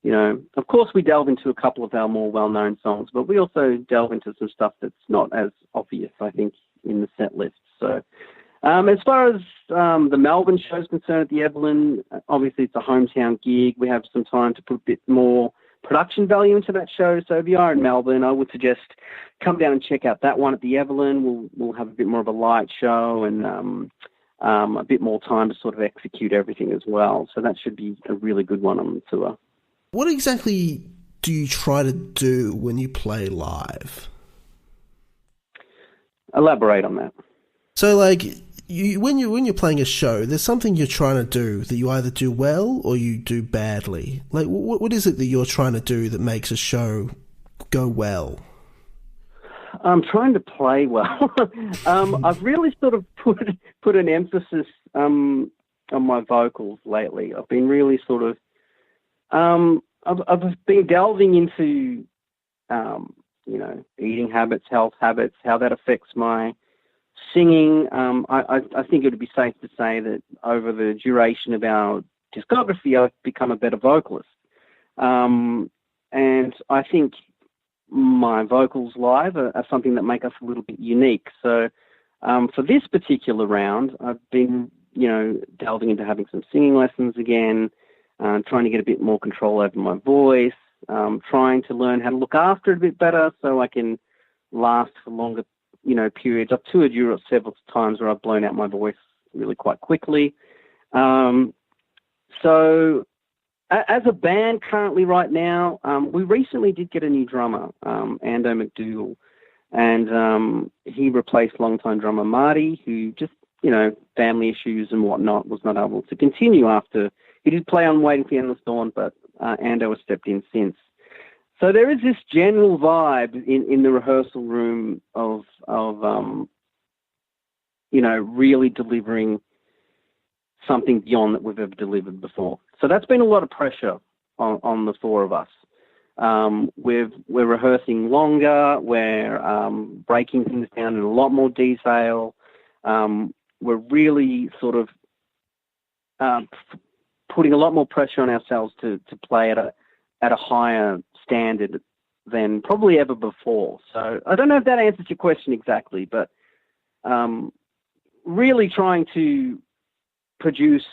you know, of course we delve into a couple of our more well-known songs, but we also delve into some stuff that's not as obvious, I think, in the set list. So as far as the Melbourne show is concerned at the Evelyn, obviously it's a hometown gig. We have some time to put a bit more production value into that show. So if you are in Melbourne, I would suggest come down and check out that one at the Evelyn. We'll have a bit more of a light show and a bit more time to sort of execute everything as well. So that should be a really good one on the tour. What exactly do you try to do when you play live? Elaborate on that. So, like, when you're playing a show, there's something you're trying to do that you either do well or you do badly. Like, what is it that you're trying to do that makes a show go well? I'm trying to play well. I've really sort of put an emphasis on my vocals lately. I've been really sort of I've been delving into you know, eating habits, health habits, how that affects my singing. I think it would be safe to say that over the duration of our discography, I've become a better vocalist. And I think my vocals live are something that make us a little bit unique. So for this particular round, I've been, you know, delving into having some singing lessons again, trying to get a bit more control over my voice, trying to learn how to look after it a bit better so I can last for longer, you know, periods. I've toured Europe several times where I've blown out my voice really quite quickly. So as a band currently right now, we recently did get a new drummer, Ando McDougall, and he replaced longtime drummer Marty, who just, you know, family issues and whatnot, was not able to continue after. He did play on Waiting for the Endless Dawn, but Ando has stepped in since. So there is this general vibe in the rehearsal room of you know, really delivering something beyond that we've ever delivered before. So that's been a lot of pressure on the 4 of us. We're rehearsing longer. We're breaking things down in a lot more detail. We're really sort of putting a lot more pressure on ourselves to play at a higher standard than probably ever before. So I don't know if that answers your question exactly, but really trying to produce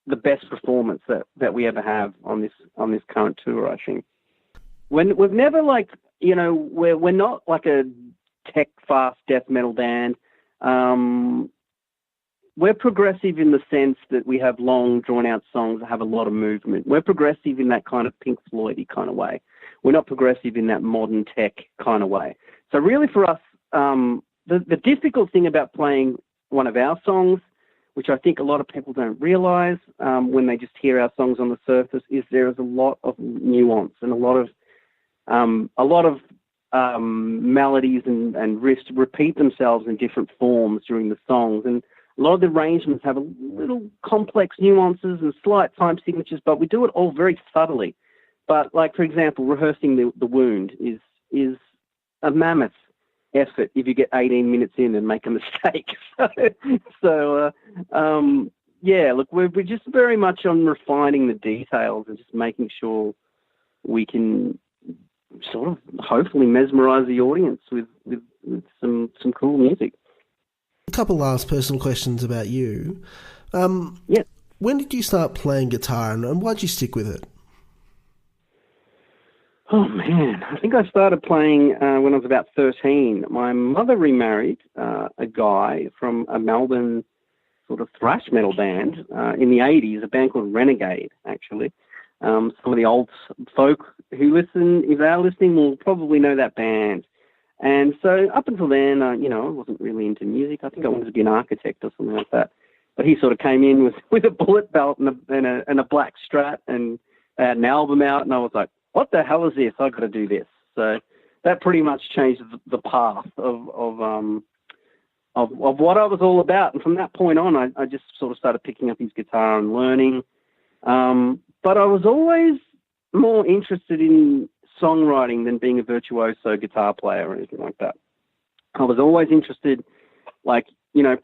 the best performance that we ever have on this current tour, I think. When we've never, like, you know, we're not like a tech fast death metal band. We're progressive in the sense that we have long, drawn-out songs that have a lot of movement. We're progressive in that kind of Pink Floyd-y kind of way. We're not progressive in that modern tech kind of way. So really for us, the difficult thing about playing one of our songs, which I think a lot of people don't realise when they just hear our songs on the surface, is there is a lot of nuance and a lot of melodies and riffs repeat themselves in different forms during the songs, and a lot of the arrangements have a little complex nuances and slight time signatures, but we do it all very subtly. But, like, for example, rehearsing the Wound is a mammoth effort if you get 18 minutes in and make a mistake. So yeah, look, we're just very much on refining the details and just making sure we can sort of hopefully mesmerise the audience with some cool music. A couple last personal questions about you. Yeah. When did you start playing guitar, and why'd you stick with it? Oh, man, I think I started playing when I was about 13. My mother remarried a guy from a Melbourne sort of thrash metal band in the 80s, a band called Renegade, actually. Some of the old folk who listen, if they're listening, will probably know that band. And so up until then, I wasn't really into music. I think I wanted to be an architect or something like that. But he sort of came in with a bullet belt and a black Strat, and they had an album out, and I was like, what the hell is this? I've got to do this. So that pretty much changed the path of what I was all about. And from that point on, I just sort of started picking up his guitar and learning. But I was always more interested in songwriting than being a virtuoso guitar player or anything like that. I was always interested,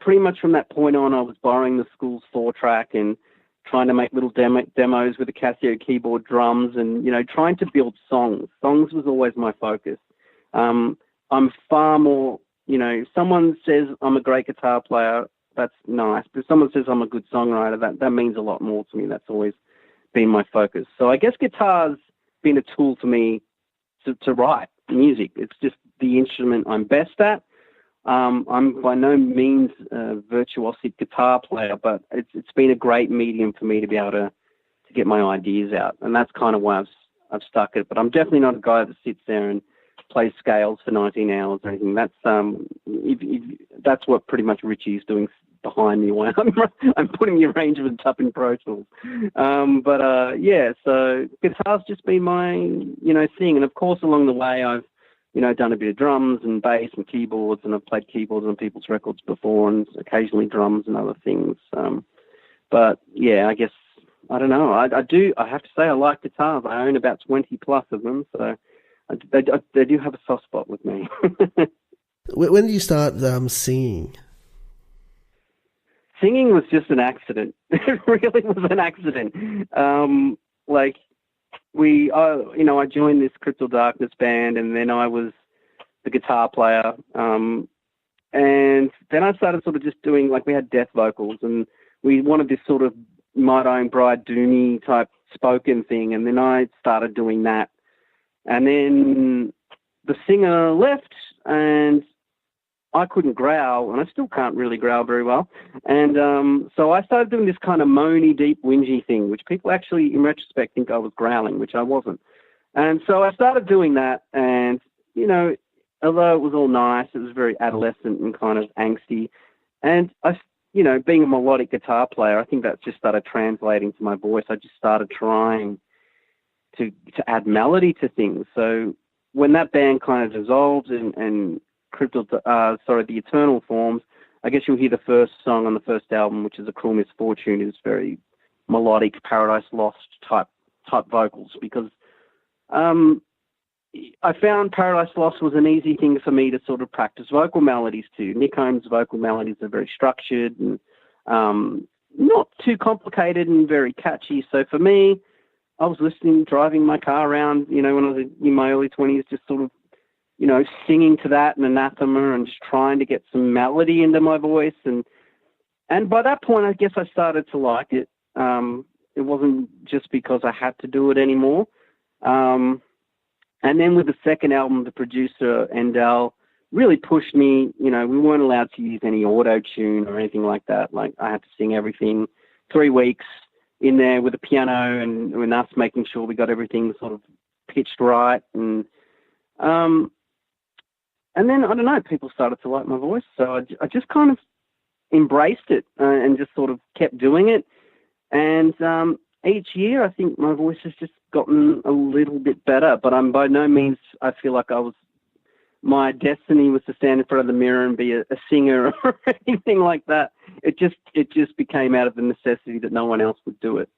pretty much from that point on, I was borrowing the school's 4-track and trying to make little demos with the Casio keyboard drums and, trying to build songs. Songs was always my focus. I'm far more, if someone says I'm a great guitar player, that's nice. But if someone says I'm a good songwriter, that means a lot more to me. That's always been my focus. So I guess guitar's been a tool for me to write music. It's just the instrument I'm best at. I'm by no means a virtuosic guitar player, but it's been a great medium for me to be able to get my ideas out, and that's kind of why I've stuck it. But I'm definitely not a guy that sits there and plays scales for 19 hours or anything. That's that's what pretty much Richie's doing behind me while I'm putting the arrangements up in Pro Tools. So guitar's just been my thing, and of course along the way I've done a bit of drums and bass and keyboards, and I've played keyboards on people's records before and occasionally drums and other things. But yeah, I guess, I don't know. I have to say I like guitars. I own about 20 plus of them, so they do have a soft spot with me. When did you start singing? Singing was just an accident. It really was an accident. I joined this Crystal Darkness band, and then I was the guitar player. And then I started sort of just doing, we had death vocals, and we wanted this sort of Might Own Bride doomy type spoken thing. And then I started doing that. And then the singer left, and I couldn't growl, and I still can't really growl very well. And so I started doing this kind of moany, deep, whingy thing, which people actually, in retrospect, think I was growling, which I wasn't. And so I started doing that, and, although it was all nice, it was very adolescent and kind of angsty. And being a melodic guitar player, I think that just started translating to my voice. I just started trying to add melody to things. So when that band kind of dissolved and the Eternal forms, I guess you'll hear the first song on the first album, which is A Cruel Misfortune, is very melodic, Paradise Lost type vocals, because I found Paradise Lost was an easy thing for me to sort of practice vocal melodies to. Nick Holmes' vocal melodies are very structured and not too complicated and very catchy. So for me, I was driving my car around, when I was in my early 20s, just sort of, singing to that and Anathema and just trying to get some melody into my voice. And by that point, I guess I started to like it. It wasn't just because I had to do it anymore. And then with the second album, the producer, Endel, really pushed me. We weren't allowed to use any auto-tune or anything like that. I had to sing everything 3 weeks in there with a piano and us making sure we got everything sort of pitched right. And then, I don't know, people started to like my voice. So I just kind of embraced it and just sort of kept doing it. And each year, I think my voice has just gotten a little bit better, but I'm by no means, I feel like my destiny was to stand in front of the mirror and be a singer or anything like that. It just became out of the necessity that no one else would do it.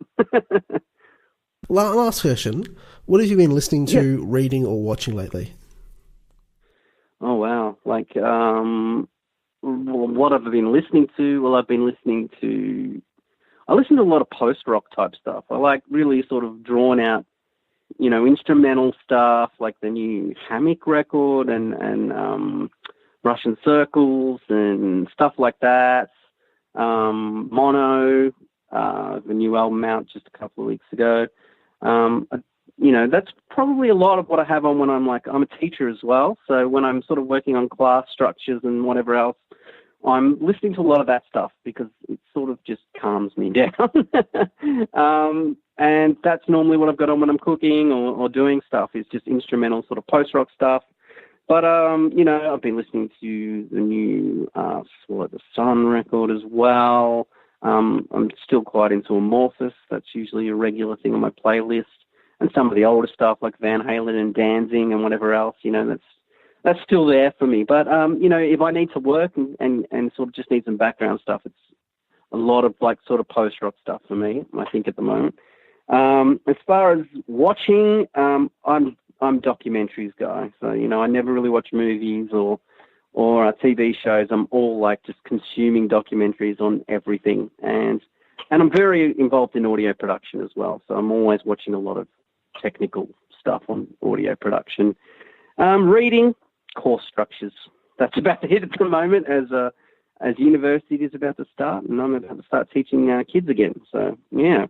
Last question. What have you been listening to, reading, or watching lately? Oh, wow. What have I been listening to? Well, I've been listening to I listen to a lot of post-rock type stuff. I like really sort of drawn out, instrumental stuff like the new Hammock record and Russian Circles and stuff like that. Mono, the new album out just a couple of weeks ago. That's probably a lot of what I have on when I'm a teacher as well. So when I'm sort of working on class structures and whatever else, I'm listening to a lot of that stuff because it sort of just calms me down. And that's normally what I've got on when I'm cooking or doing stuff. It's just instrumental sort of post-rock stuff. But, I've been listening to the new the Sun record as well. I'm still quite into Amorphous. That's usually a regular thing on my playlist. And some of the older stuff like Van Halen and Danzig and whatever else, that's still there for me. But, if I need to work and sort of just need some background stuff, it's a lot of sort of post-rock stuff for me, I think, at the moment. As far as watching, I'm documentaries guy. So, I never really watch movies or TV shows. I'm all just consuming documentaries on everything. And I'm very involved in audio production as well. So I'm always watching a lot of technical stuff on audio production. Reading course structures. That's about it at the moment as university is about to start, and I'm about to start teaching kids again. So, yeah.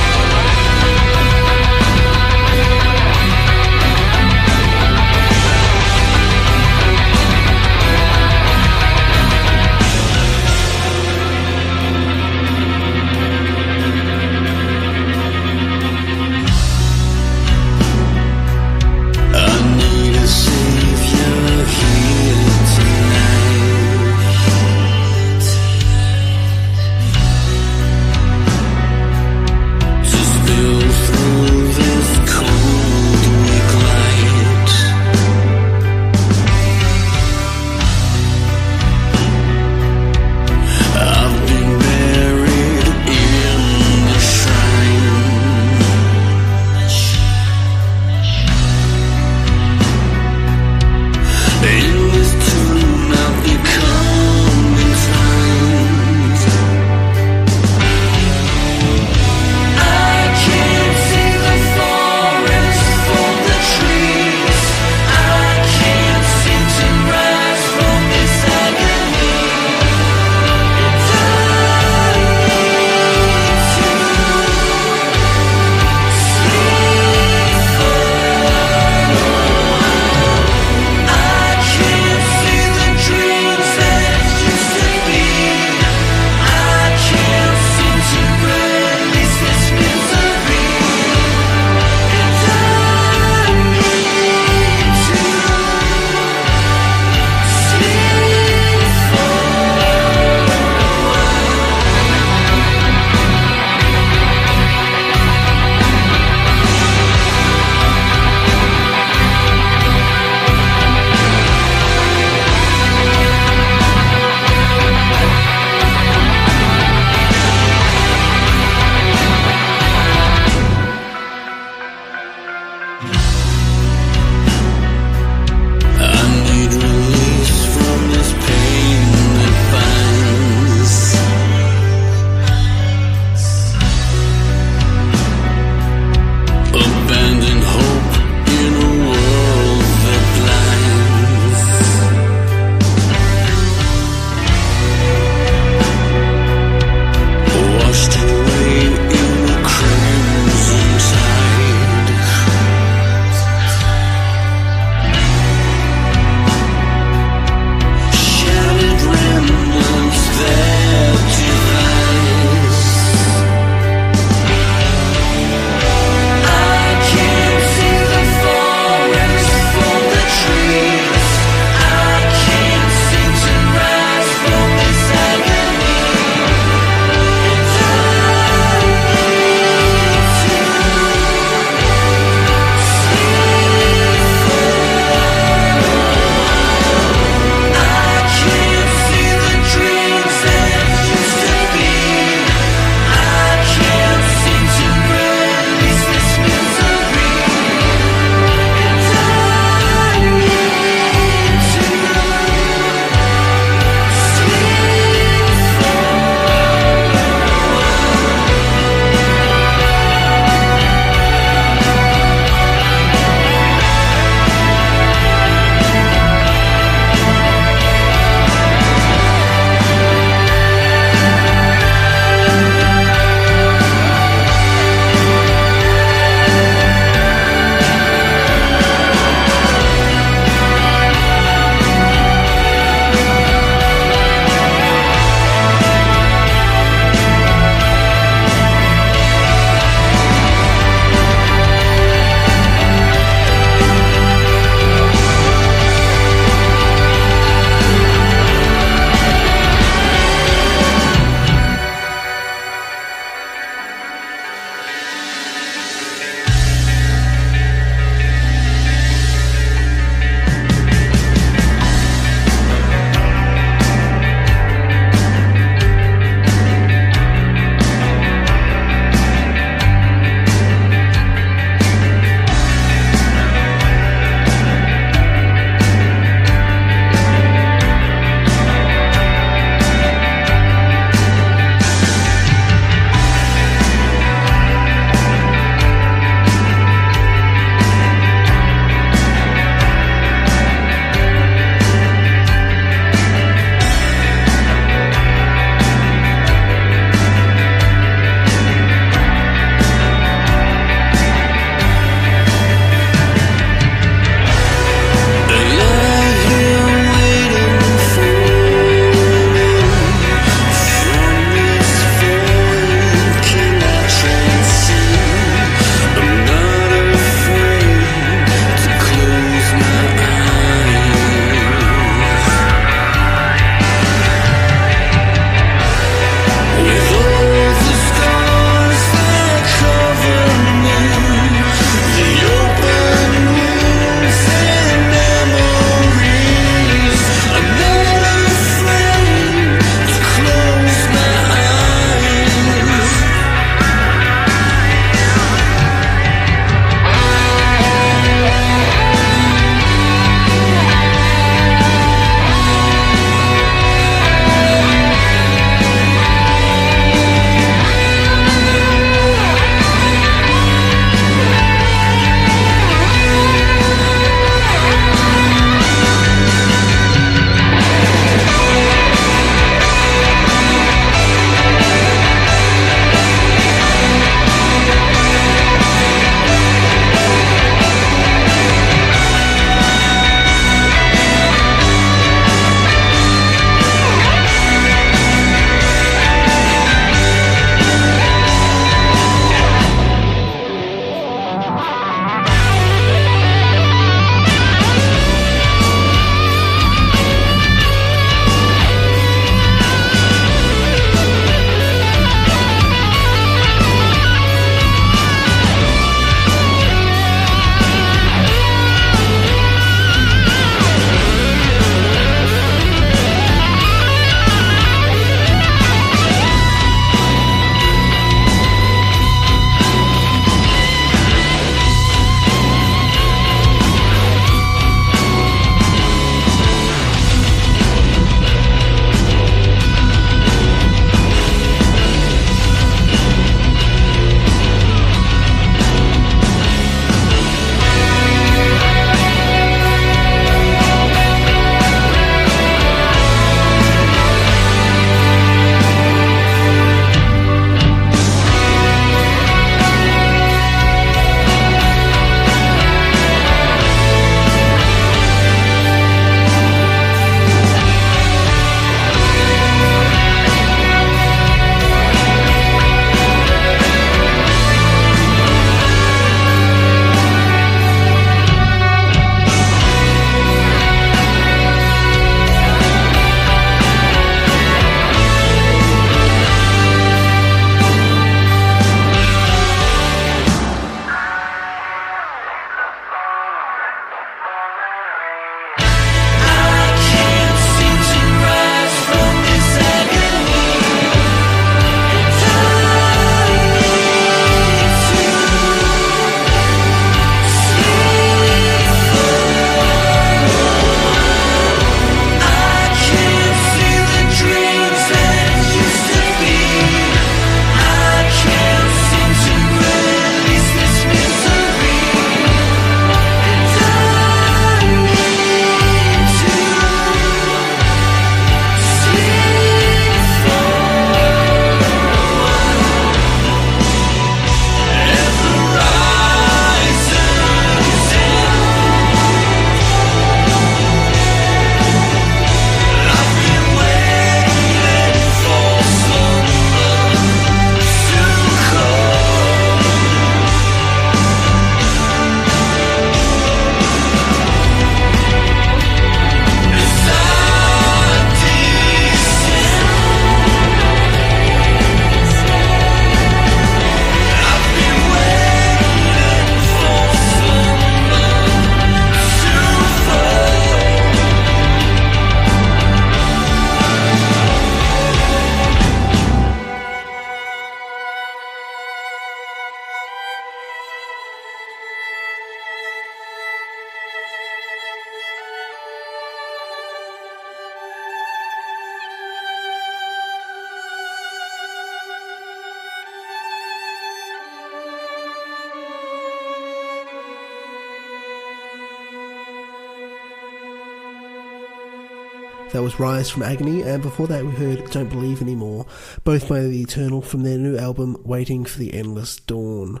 That was Rise from Agony, and before that we heard Don't Believe Anymore, both by The Eternal from their new album Waiting for the Endless Dawn.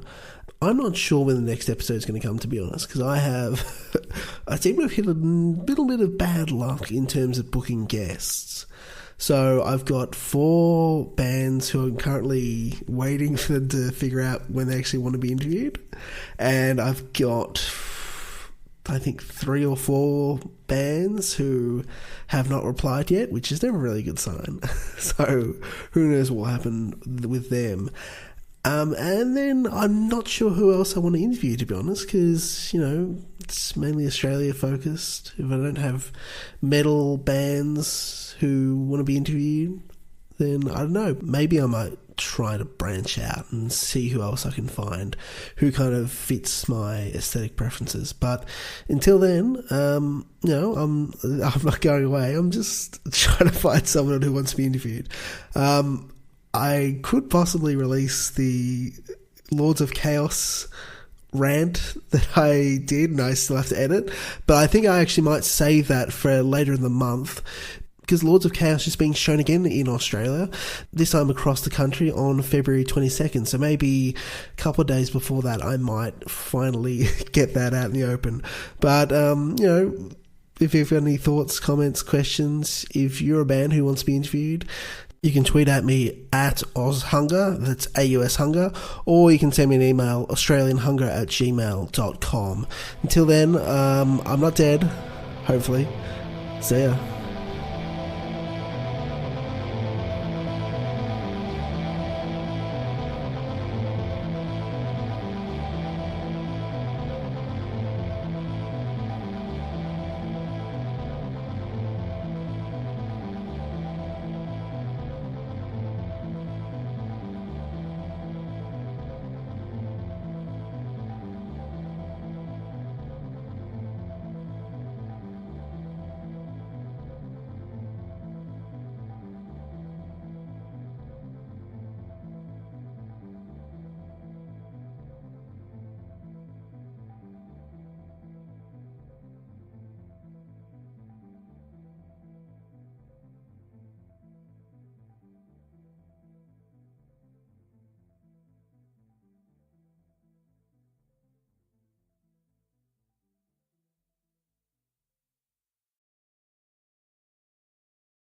I'm not sure when the next episode is going to come, to be honest, because I seem to have hit a little bit of bad luck in terms of booking guests. So I've got 4 bands who I'm currently waiting for them to figure out when they actually want to be interviewed. And I've got, I think, 3 or 4 bands who have not replied yet, which is never really a good sign. So who knows what will happen with them. And then I'm not sure who else I want to interview, to be honest, because, it's mainly Australia focused. If I don't have metal bands who want to be interviewed, then I don't know, maybe I might try to branch out and see who else I can find who kind of fits my aesthetic preferences. But until then, I'm not going away. I'm just trying to find someone who wants to be interviewed. I could possibly release the Lords of Chaos rant that I did, and I still have to edit, but I think I actually might save that for later in the month, because Lords of Chaos is being shown again in Australia, this time across the country on February 22nd, so maybe a couple of days before that I might finally get that out in the open. But, if you've got any thoughts, comments, questions, if you're a band who wants to be interviewed, you can tweet at me at AusHunger, that's AUS Hunger, or you can send me an email, australianhunger@gmail.com. Until then, I'm not dead, hopefully. See ya.